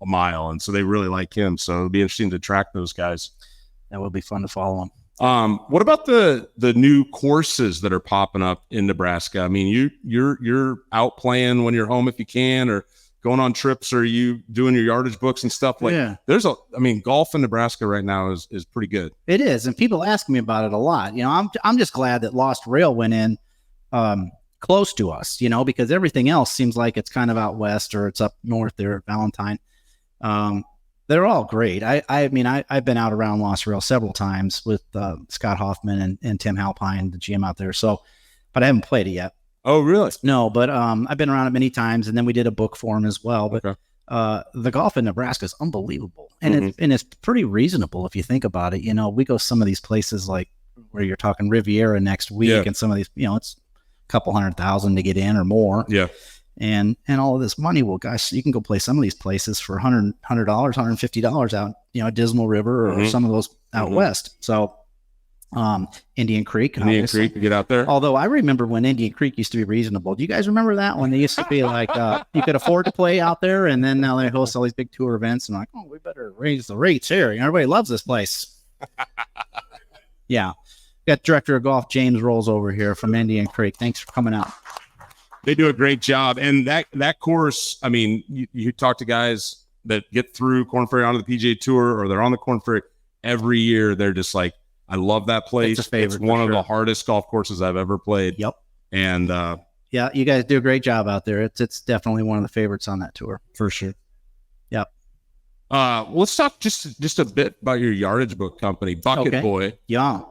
a mile, and so they really like him. So it'll be interesting to track those guys. That will be fun to follow him. What about the new courses that are popping up in Nebraska? I mean, you're out playing when you're home if you can, or going on trips, or you doing your yardage books and stuff like. Yeah. Golf in Nebraska right now is pretty good. It is, and people ask me about it a lot. I'm just glad that Lost Rail went in close to us, because everything else seems like it's kind of out west or it's up north there at Valentine. They're all great. I've been out around Lost Rail several times with Scott Hoffman and Tim Halpine, the GM out there. So, but I haven't played it yet. Oh, really? No, but I've been around it many times, and then we did a book for him as well. But okay. The golf in Nebraska is unbelievable, and it's pretty reasonable if you think about it. We go some of these places like where you're talking Riviera next week, and some of these, it's a couple $100,000 to get in or more. Yeah. And all of this money, well, gosh, you can go play some of these places for $100, $150 out, at Dismal River or some of those out west. So, Indian Creek, to get out there. Although I remember when Indian Creek used to be reasonable. Do you guys remember that when they used to be like, you could afford to play out there, and then now they host all these big tour events, and like, oh, we better raise the rates here. Everybody loves this place. Yeah. Got Director of Golf James Rolls over here from Indian Creek. Thanks for coming out. They do a great job. And that course, I mean, you talk to guys that get through Korn Ferry onto the PGA Tour, or they're on the Korn Ferry every year. They're just like, I love that place. It's a favorite. It's one of the hardest golf courses I've ever played. Yep. And yeah, you guys do a great job out there. It's definitely one of the favorites on that tour. For sure. Yep. Let's talk just a bit about your yardage book company, Bucket Boy. Yeah.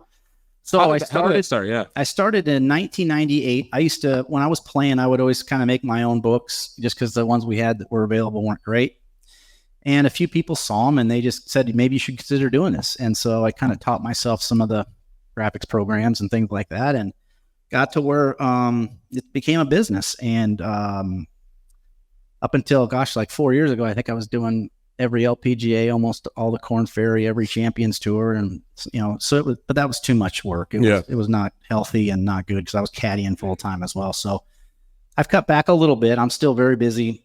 So how did it start? Yeah. I started in 1998. I used to, when I was playing, I would always kind of make my own books just because the ones we had that were available weren't great. And a few people saw them and they just said, maybe you should consider doing this. And so I kind of taught myself some of the graphics programs and things like that, and got to where it became a business. And up until, like 4 years ago, I think I was doing every LPGA, almost all the Korn Ferry, every Champions Tour. And, so it was, but that was too much work. It was not healthy and not good because I was caddying full time as well. So I've cut back a little bit. I'm still very busy,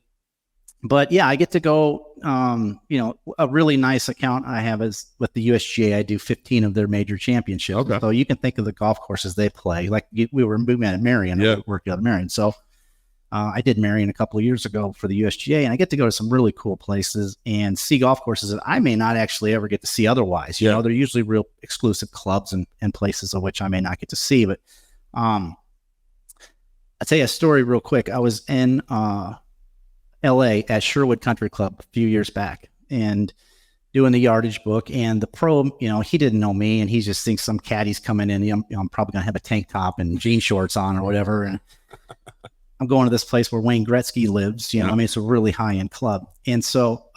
but yeah, I get to go, a really nice account I have is with the USGA. I do 15 of their major championships. Okay. So you can think of the golf courses they play. Like we met at Marion. I worked out at Marion. So I did Marion a couple of years ago for the USGA, and I get to go to some really cool places and see golf courses that I may not actually ever get to see otherwise. You know, they're usually real exclusive clubs and places of which I may not get to see. But I'll tell you a story real quick. I was in LA at Sherwood Country Club a few years back and doing the yardage book, and the pro, he didn't know me, and he just thinks some caddy's coming in. I'm probably going to have a tank top and jean shorts on or whatever. And I'm going to this place where Wayne Gretzky lives, it's a really high end club. And so,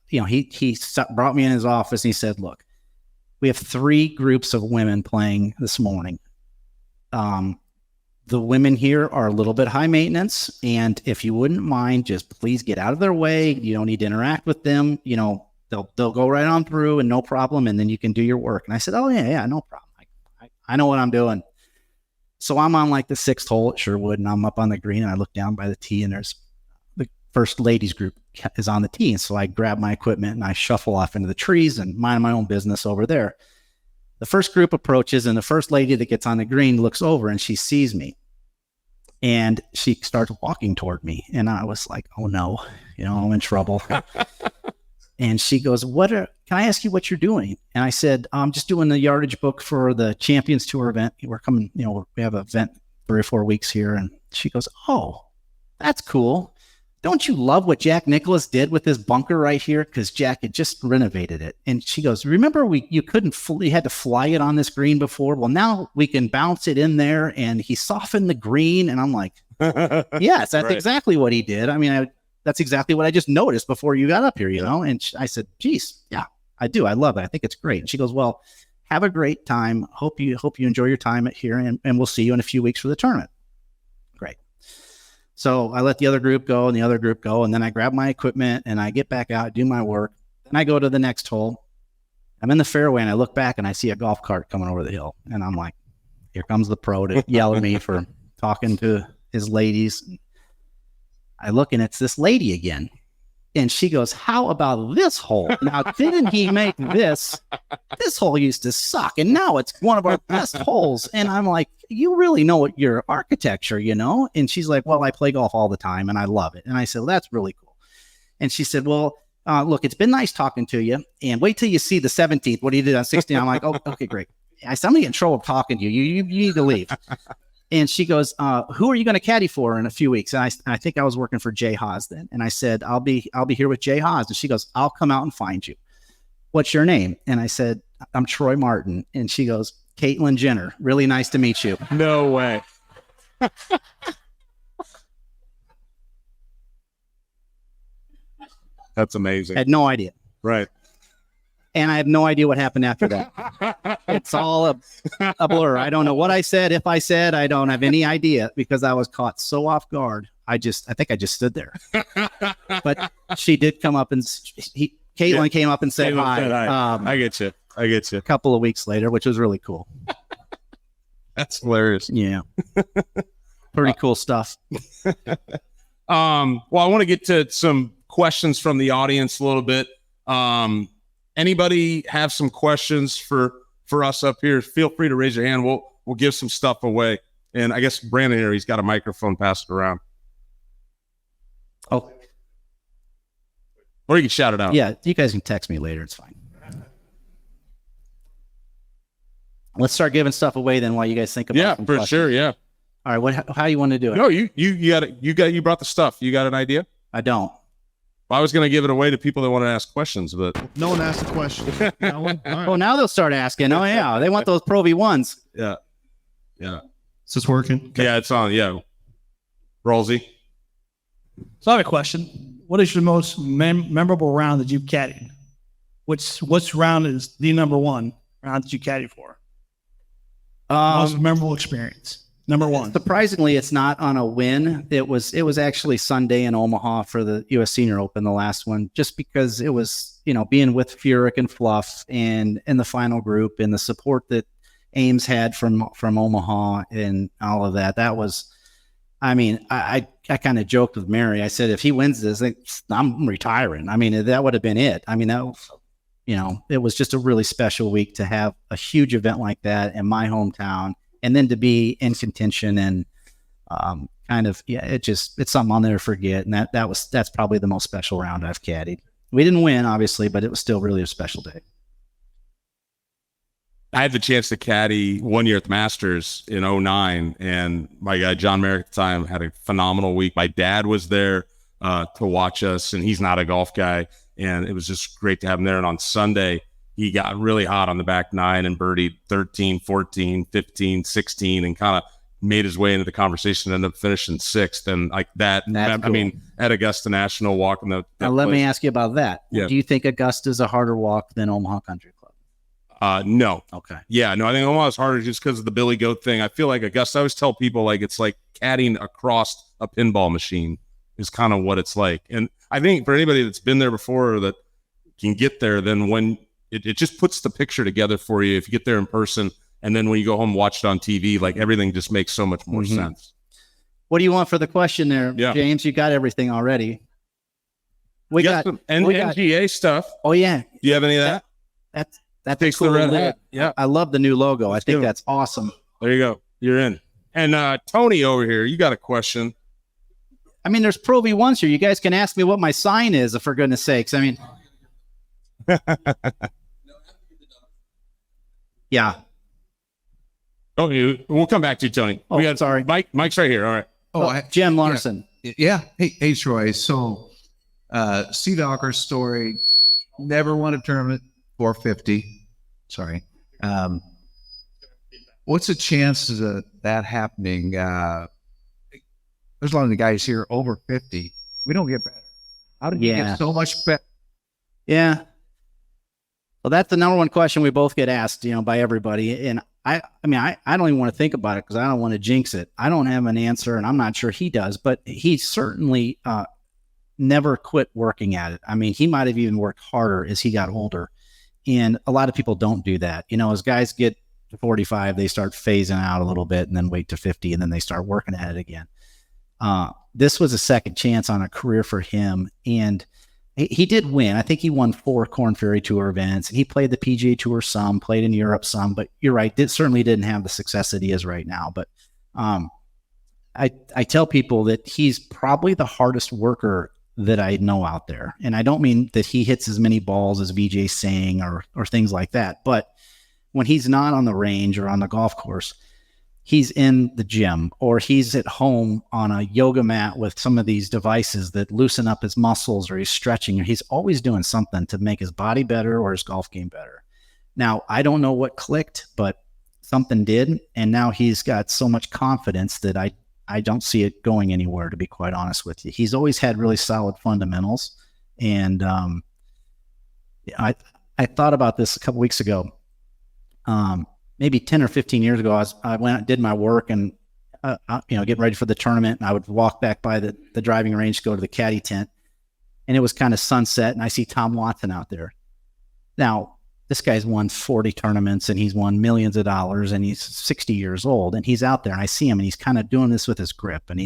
he brought me in his office and he said, look, we have 3 groups of women playing this morning. The women here are a little bit high maintenance. And if you wouldn't mind, just please get out of their way. You don't need to interact with them. They'll go right on through and no problem. And then you can do your work. And I said, oh yeah, no problem. I know what I'm doing. So I'm on like the 6th hole at Sherwood, and I'm up on the green, and I look down by the tee, and there's the first ladies group is on the tee. And so I grab my equipment and I shuffle off into the trees and mind my own business over there. The first group approaches, and the first lady that gets on the green looks over and she sees me, and she starts walking toward me. And I was like, oh no, I'm in trouble. And she goes, can I ask you what you're doing? And I said, I'm just doing the yardage book for the Champions Tour event. We're coming, we have an event 3 or 4 weeks here. And she goes, oh, that's cool. Don't you love what Jack Nicklaus did with this bunker right here? Because Jack had just renovated it. And she goes, remember you had to fly it on this green before? Well, now we can bounce it in there, and he softened the green. And I'm like, yes, that's exactly what he did. I mean, that's exactly what I just noticed before you got up here, you know? And I said, geez, yeah, I do. I love it. I think it's great. And she goes, well, have a great time. Hope you enjoy your time here, and we'll see you in a few weeks for the tournament. Great. So I let the other group go and the other group go, and then I grab my equipment and I get back out, do my work. Then I go to the next hole. I'm in the fairway and I look back and I see a golf cart coming over the hill. And I'm like, here comes the pro to yell at me for talking to his ladies. I look and it's this lady again. And she goes, how about this hole? Now, didn't he make this? This hole used to suck, and now it's one of our best holes. And I'm like, you really know what your architecture, you know? And she's like, well, I play golf all the time, and I love it. And I said, well, that's really cool. And she said, well, look, it's been nice talking to you, and wait till you see the 17th, what he did on 16. I'm like, oh, okay, great. I said, I'm going to get in trouble talking to you. You need to leave. And she goes, who are you going to caddy for in a few weeks? And I think I was working for Jay Haas then. And I said, I'll be here with Jay Haas. And she goes, I'll come out and find you. What's your name? And I said, I'm Troy Martin. And she goes, Caitlin Jenner. Really nice to meet you. No way. That's amazing. I had no idea. Right. And I have no idea what happened after that. It's all a blur. I don't know what I said. If I said, I don't have any idea, because I was caught so off guard. I think I just stood there. But she did come up and Caitlin came up and said hi. I get you. A couple of weeks later, which was really cool. That's hilarious. Yeah. Pretty cool stuff. Well, I want to get to some questions from the audience a little bit. Anybody have some questions for us up here? Feel free to raise your hand. We'll give some stuff away. And I guess Brandon here, he's got a microphone passed around. Oh, or you can shout it out. Yeah, you guys can text me later. It's fine. Let's start giving stuff away then while you guys think about it. Yeah, for questions. Sure. Yeah. All right. How you want to do it? No, you brought the stuff. You got an idea? I don't. I was going to give it away to people that want to ask questions, but no one asked a question. No one? Right. Oh, now they'll start asking. Oh yeah, they want those Pro V1s. Yeah. Is this working? Okay. Yeah, it's on. Yeah. Rollsy. So I have a question. What is your most memorable round that you've caddied? What's round is the number one round that you caddied for? Most memorable experience. Number one. Surprisingly, it's not on a win. It was actually Sunday in Omaha for the U.S. Senior Open, the last one, just because it was, being with Furyk and Fluff and in the final group, and the support that Ames had from Omaha and all of that. That was, I kind of joked with Mary. I said, if he wins this, I'm retiring. That would have been it. It was just a really special week to have a huge event like that in my hometown. And then to be in contention and it's something I'll never forget. And that's probably the most special round I've caddied. We didn't win, obviously, but it was still really a special day. I had the chance to caddy one year at the Masters in 2009, and my guy John Merrick at the time had a phenomenal week. My dad was there to watch us, and he's not a golf guy, and it was just great to have him there. And on Sunday, he got really hot on the back nine and birdied 13, 14, 15, 16, and kind of made his way into the conversation and ended up finishing sixth. And like that, cool. At Augusta National, walking the now let me ask you about that. Yeah. Do you think Augusta's a harder walk than Omaha Country Club? No. Okay. Yeah, no, I think Omaha's harder just because of the Billy Goat thing. I feel like Augusta, I always tell people, like, it's like caddying across a pinball machine is kind of what it's like. And I think for anybody that's been there before or that can get there, then when it just puts the picture together for you if you get there in person, and then when you go home and watch it on TV, like everything just makes so much more sense. What do you want for the question there, James? You got everything already. We got some NGA stuff. Oh yeah. Do you have any of that? That takes cool the red hat. Yeah. I love the new logo. I think that's awesome. There you go. You're in. And Tony over here, you got a question. There's Pro V1s here. You guys can ask me what my sign is, for goodness sakes. Yeah. Oh, we'll come back to you, Tony. Oh, we got sorry. Mike's right here. All right. Oh, Jim Larson. yeah. Hey, Troy. So, Steve Alker's story, never won a tournament, 450. Sorry. What's the chances of that happening? There's a lot of the guys here over 50. We don't get better. How did you get so much better? Yeah. Well, that's the number one question we both get asked, by everybody. And I don't even want to think about it because I don't want to jinx it. I don't have an answer, and I'm not sure he does, but he certainly never quit working at it. I mean, he might have even worked harder as he got older. And a lot of people don't do that. As guys get to 45, they start phasing out a little bit and then wait to 50, and then they start working at it again. This was a second chance on a career for him. And he did win. I think he won 4 Korn Ferry Tour events. He played the PGA Tour some, played in Europe some, but you're right. Certainly didn't have the success that he is right now. But I tell people that he's probably the hardest worker that I know out there. And I don't mean that he hits as many balls as Vijay Singh or things like that. But when he's not on the range or on the golf course, he's in the gym or he's at home on a yoga mat with some of these devices that loosen up his muscles, or he's stretching, or he's always doing something to make his body better or his golf game better. Now, I don't know what clicked, but something did. And now he's got so much confidence that I don't see it going anywhere, to be quite honest with you. He's always had really solid fundamentals. And I thought about this a couple weeks ago. Maybe 10 or 15 years ago, I went and did my work and, getting ready for the tournament. And I would walk back by the driving range, go to the Caddie tent, and it was kind of sunset. And I see Tom Watson out there. Now, this guy's won 40 tournaments and he's won millions of dollars and he's 60 years old and he's out there and I see him and he's kind of doing this with his grip. And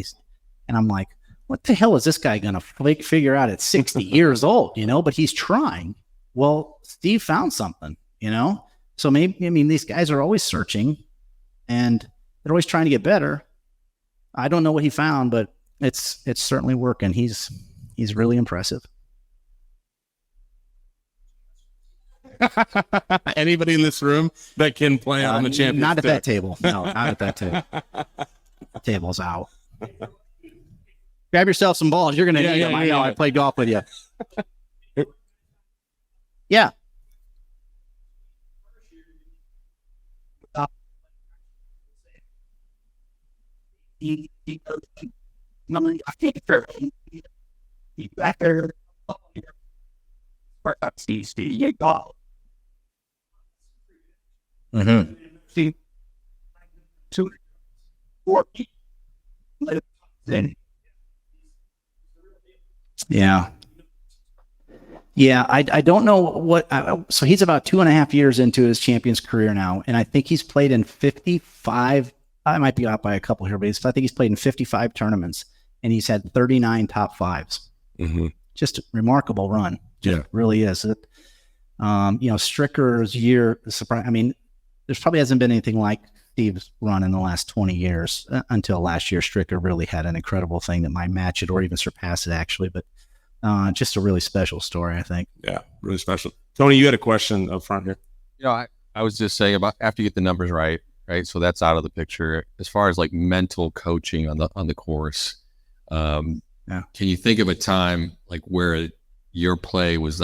I'm like, what the hell is this guy going to figure out at 60 years old, but he's trying. Well, Steve found something, So maybe, these guys are always searching and they're always trying to get better. I don't know what he found, but it's certainly working. He's really impressive. Anybody in this room that can play on the champions? Not at that table. No, not at that table. The table's out. Grab yourself some balls. You're going to need them. I know. I played golf with you. Yeah. Yeah, I don't know what. So he's about 2.5 years into his Champions career now, and I think he's played in 55. I might be out by a couple here, but I think he's played in 55 tournaments, and he's had 39 top fives. Mm-hmm. Just a remarkable run. Just really is. Stricker's year. There's probably hasn't been anything like Steve's run in the last 20 years until last year. Stricker really had an incredible thing that might match it or even surpass it, actually. But just a really special story, I think. Yeah, really special. Tony, you had a question up front here. I was just saying about after you get the numbers right? So that's out of the picture. As far as like mental coaching on the course, can you think of a time like where your play was?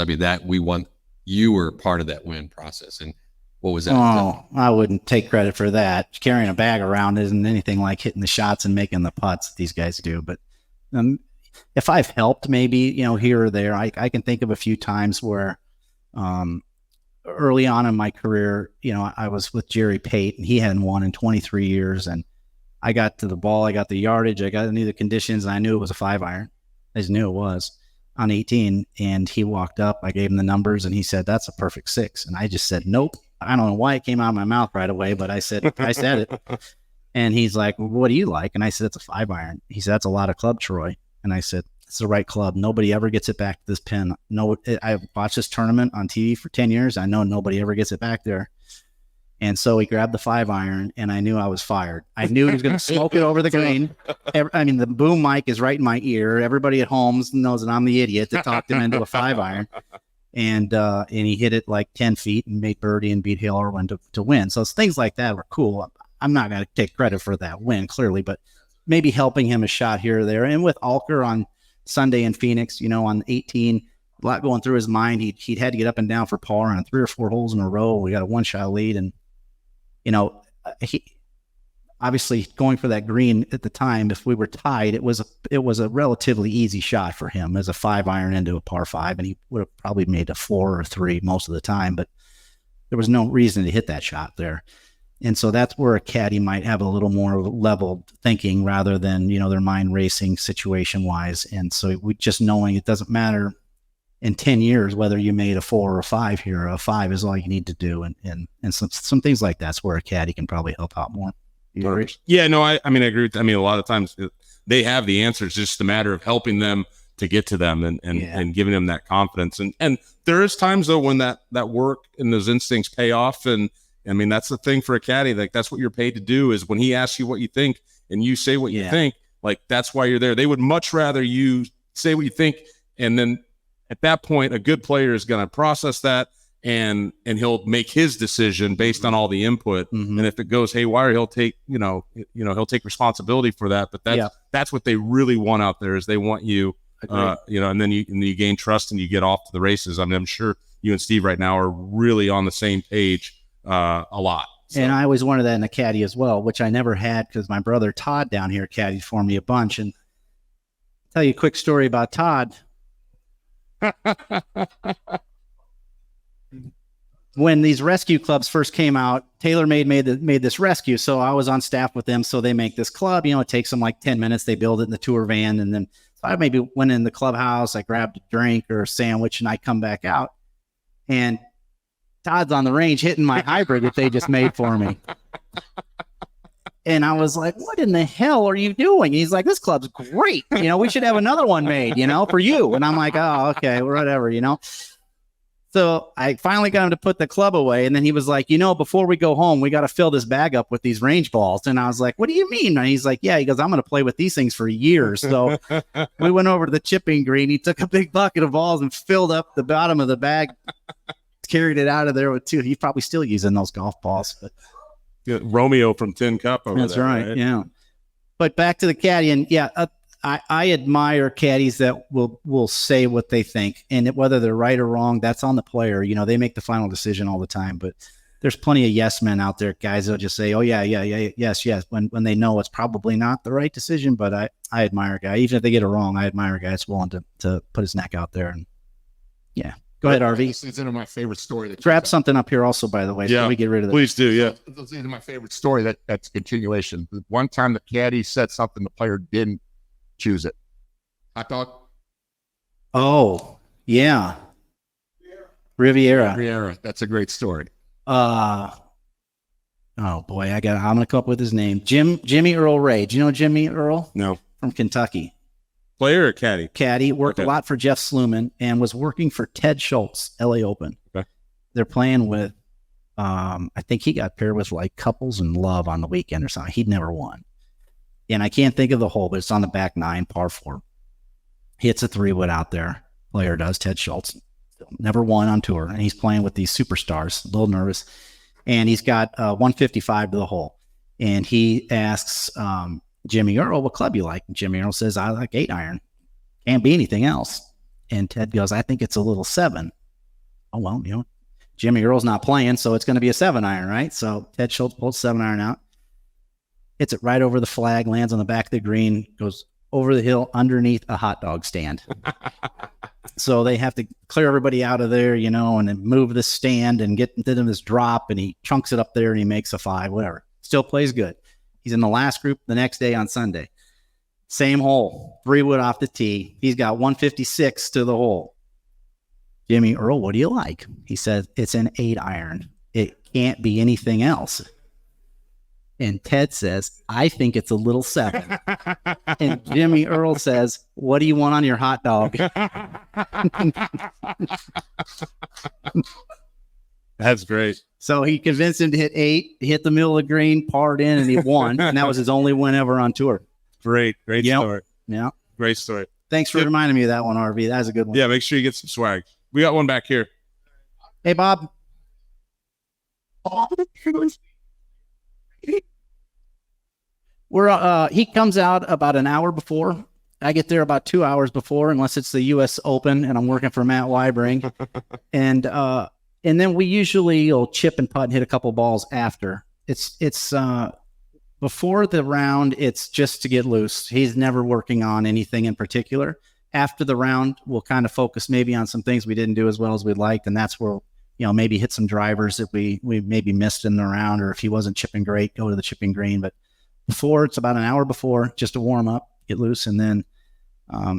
You were part of that win process, and what was that? Oh, I wouldn't take credit for that. Carrying a bag around isn't anything like hitting the shots and making the putts that these guys do. But if I've helped, maybe here or there, I can think of a few times where. Early on in my career, I was with Jerry Pate and he hadn't won in 23 years. And I got to the ball, I got the yardage, I knew the conditions, and I knew it was a 5-iron. I just knew it was on 18. And he walked up, I gave him the numbers and he said, "That's a perfect 6." And I just said, "Nope." I don't know why it came out of my mouth right away, but I said it. And he's like, "Well, what do you like?" And I said, "It's a 5-iron." He said, "That's a lot of club, Troy." And I said, "It's the right club. Nobody ever gets it back to this pin." No, I've watched this tournament on TV for 10 years. I know nobody ever gets it back there. And so he grabbed the 5-iron and I knew I was fired. I knew he was going to smoke it over the green. The boom mic is right in my ear. Everybody at home knows that I'm the idiot that talked him into a 5-iron. And he hit it like 10 feet and made birdie and beat Hale Irwin to win. So it's things like that were cool. I'm not going to take credit for that win, clearly, but maybe helping him a shot here or there. And with Alker on Sunday in Phoenix, on 18, a lot going through his mind. He'd had to get up and down for par on 3 or 4 holes in a row. We got a 1-shot lead, and he obviously going for that green at the time. If we were tied, it was a relatively easy shot for him as a 5-iron into a par 5, and he would have probably made a 4 or 3 most of the time. But there was no reason to hit that shot there. And so that's where a caddy might have a little more leveled thinking rather than, their mind racing situation wise. And so we just knowing it doesn't matter in 10 years whether you made a 4 or a 5 here. A 5 is all you need to do. And some things like that's where a caddy can probably help out more. You agree? Yeah, no, I agree with that. I mean, a lot of times they have the answers, just a matter of helping them to get to them and giving them that confidence. And there is times though when that work and those instincts pay off. And I mean, that's the thing for a caddy. Like, that's what you're paid to do, is when he asks you what you think and you say what you think, like, that's why you're there. They would much rather you say what you think. And then at that point, a good player is going to process that and he'll make his decision based on all the input. Mm-hmm. And if it goes haywire, he'll take, he'll take responsibility for that. But that's what they really want out there, is they want you, and then you gain trust and you get off to the races. I mean, I'm sure you and Steve right now are really on the same page a lot. So. And I always wanted that in a caddy as well, which I never had because my brother Todd down here caddied for me a bunch. And I'll tell you a quick story about Todd. When these rescue clubs first came out, TaylorMade made this rescue. So I was on staff with them. So they make this club, it takes them like 10 minutes. They build it in the tour van. And then so I maybe went in the clubhouse, I grabbed a drink or a sandwich, and I come back out. And Todd's on the range hitting my hybrid that they just made for me. And I was like, what in the hell are you doing? He's like, this club's great. We should have another one made, for you. And I'm like, oh, okay, whatever, So I finally got him to put the club away. And then he was like, before we go home, we got to fill this bag up with these range balls. And I was like, what do you mean? And he's like, yeah, he goes, I'm going to play with these things for years. So we went over to the chipping green. He took a big bucket of balls and filled up the bottom of the bag, carried it out of there with 2. He's probably still using those golf balls. But Romeo from Tin Cup over that's there, right. Yeah. But back to the caddy, and I admire caddies that will say what they think, and whether they're right or wrong, that's on the player. They make the final decision all the time, but there's plenty of yes men out there, guys that'll just say, oh yeah, yes, when they know it's probably not the right decision. But I admire a guy, even if they get it wrong, I admire a guy that's willing to put his neck out there. And go ahead, RV. This is my favorite story. Grab something up here also, by the way, so we get rid of this. Please do, yeah. This is my favorite story. That's a continuation. One time the caddy said something, the player didn't choose it. Hot dog? Oh, yeah. Riviera. That's a great story. Oh boy, I'm gonna come up with his name. Jimmy Earl Ray. Do you know Jimmy Earl? No. From Kentucky. Player or caddy? Caddy. Worked a lot for Jeff Sluman and was working for Ted Schultz, LA Open. Okay. They're playing with I think he got paired with like Couples and Love on the weekend or something. He'd never won. And I can't think of the hole, but it's on the back 9, par 4. Hits a 3-wood out there. Player does, Ted Schultz. Never won on tour. And he's playing with these superstars, a little nervous. And he's got 155 to the hole. And he asks Jimmy Earl, what club you like? And Jimmy Earl says, I like 8-iron. Can't be anything else. And Ted goes, I think it's a little 7. Oh, well, Jimmy Earl's not playing, so it's going to be a 7-iron, right? So Ted Schultz pulls 7-iron out. Hits it right over the flag, lands on the back of the green, goes over the hill underneath a hot dog stand. So they have to clear everybody out of there, and then move the stand and get into this drop, and he chunks it up there and he makes a 5, whatever. Still plays good. He's in the last group the next day on Sunday. Same hole, 3-wood off the tee. He's got 156 to the hole. Jimmy Earl, what do you like? He says, it's an 8-iron. It can't be anything else. And Ted says, I think it's a little 7. And Jimmy Earl says, what do you want on your hot dog? That's great. So he convinced him to hit 8, hit the middle of the green, parred in, and he won. And that was his only win ever on tour. Great story. Yeah. Great story. Thanks for reminding me of that one, RV. That was a good one. Yeah, make sure you get some swag. We got one back here. Hey, Bob. He comes out about an hour before. I get there about 2 hours before, unless it's the U.S. Open and I'm working for Matt Weibring. And then we usually will chip and putt and hit a couple balls after. It's before the round, it's just to get loose. He's never working on anything in particular. After the round, we'll kind of focus maybe on some things we didn't do as well as we'd liked, and that's where, maybe hit some drivers that we maybe missed in the round, or if he wasn't chipping great, go to the chipping green. But before, it's about an hour before, just to warm up, get loose, and then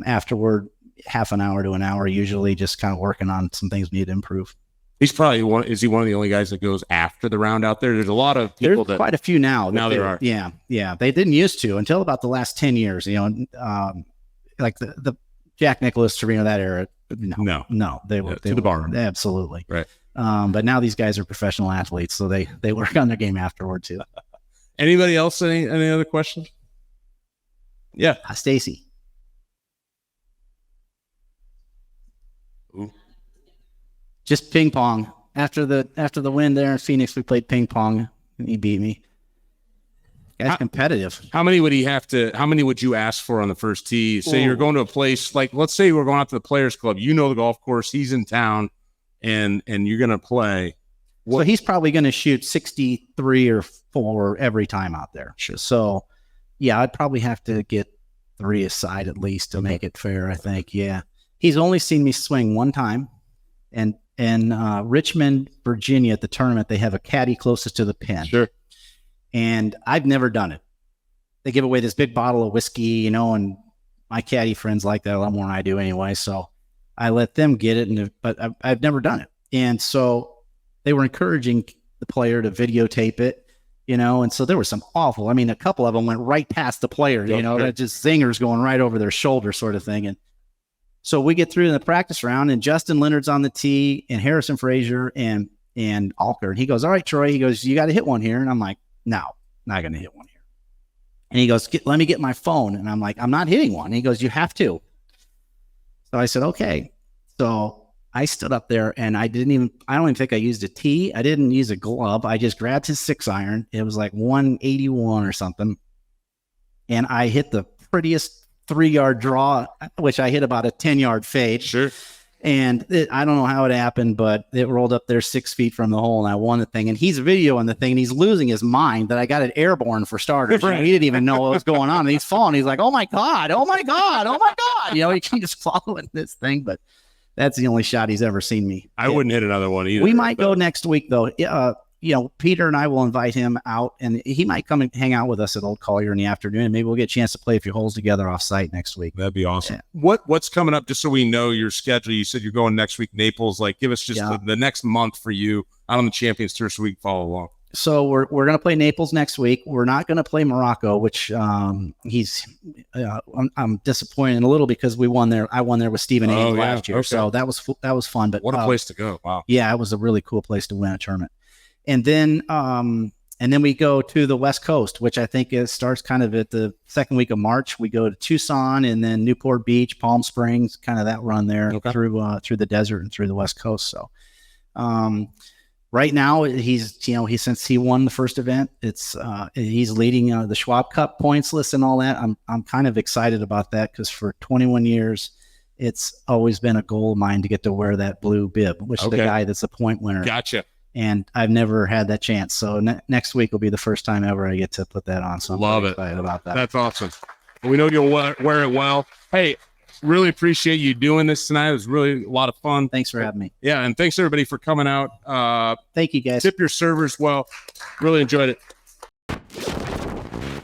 afterward, half an hour to an hour, usually just kind of working on some things we need to improve. He's probably is he one of the only guys that goes after the round out there? There's a lot of people There's quite a few now. There are. Yeah. They didn't used to until about the last 10 years, like the Jack Nicklaus, Torino, that era. No, they were to the bar. Absolutely. Right. But now these guys are professional athletes, so they work on their game afterward too. Anybody else? Any other questions? Yeah. Stacy. Just ping pong. After the win there in Phoenix, we played ping pong and he beat me. Guy's competitive. How many would you ask for on the first tee? Say you're going to a place, like, let's say we're going out to the Players Club. You know the golf course, he's in town, and you're going to play. So he's probably going to shoot 63 or 4 every time out there. Sure. So, yeah, I'd probably have to get 3 aside at least to make it fair, I think. Yeah. He's only seen me swing one time, and in Richmond, Virginia, at the tournament, they have a caddy closest to the pin. Sure. And I've never done it. They give away this big bottle of whiskey, and my caddy friends like that a lot more than I do anyway. So I let them get it, but I've never done it. And so they were encouraging the player to videotape it, and so there was some awful, a couple of them went right past the player, that just zingers going right over their shoulder sort of thing. And so we get through in the practice round, and Justin Leonard's on the tee, and Harrison Frazier and Alker. And he goes, "All right, Troy," he goes, "you got to hit one here." And I'm like, "No, not going to hit one here." And he goes, "Let me get my phone." And I'm like, "I'm not hitting one." And he goes, "You have to." So I said, "Okay." So I stood up there, and I don't even think I used a tee. I didn't use a glove. I just grabbed his 6-iron. It was like 181 or something. And I hit the prettiest 3-yard draw, which I hit about a 10-yard fade. Sure. And I don't know how it happened, but it rolled up there 6 feet from the hole, and I won the thing. And he's videoing the thing, and he's losing his mind that I got it airborne for starters. Right. He didn't even know what was going on. And he's falling. He's like, "Oh my God, oh my God, oh my God." He can just following this thing, but that's the only shot he's ever seen me. I wouldn't hit another one either. We might go next week, though. Peter and I will invite him out, and he might come and hang out with us at Old Collier in the afternoon, and maybe we'll get a chance to play a few holes together off site next week. That'd be awesome. Yeah. What's coming up, just so we know your schedule? You said you're going next week, Naples. Like, give us just the next month for you out on the Champions Tour so we can follow along. So we're going to play Naples next week. We're not going to play Morocco, which I'm disappointed a little because we won there. I won there with Stephen Ames last year, so that was fun. But what a place to go! Wow. Yeah, it was a really cool place to win a tournament. And then we go to the West Coast, which I think starts kind of at the second week of March. We go to Tucson and then Newport Beach, Palm Springs, kind of that run there through the desert and through the West Coast. So right now since he won the first event, he's leading the Scwab Cup points list and all that. I'm kind of excited about that because for 21 years, it's always been a goal of mine to get to wear that blue bib, which is the guy that's a point winner. Gotcha. And I've never had that chance. So next week will be the first time ever I get to put that on. So I'm excited about that. That's awesome. We know you'll wear it well. Hey, really appreciate you doing this tonight. It was really a lot of fun. Thanks for having me. Yeah, and thanks everybody for coming out. Thank you, guys. Tip your servers well. Really enjoyed it.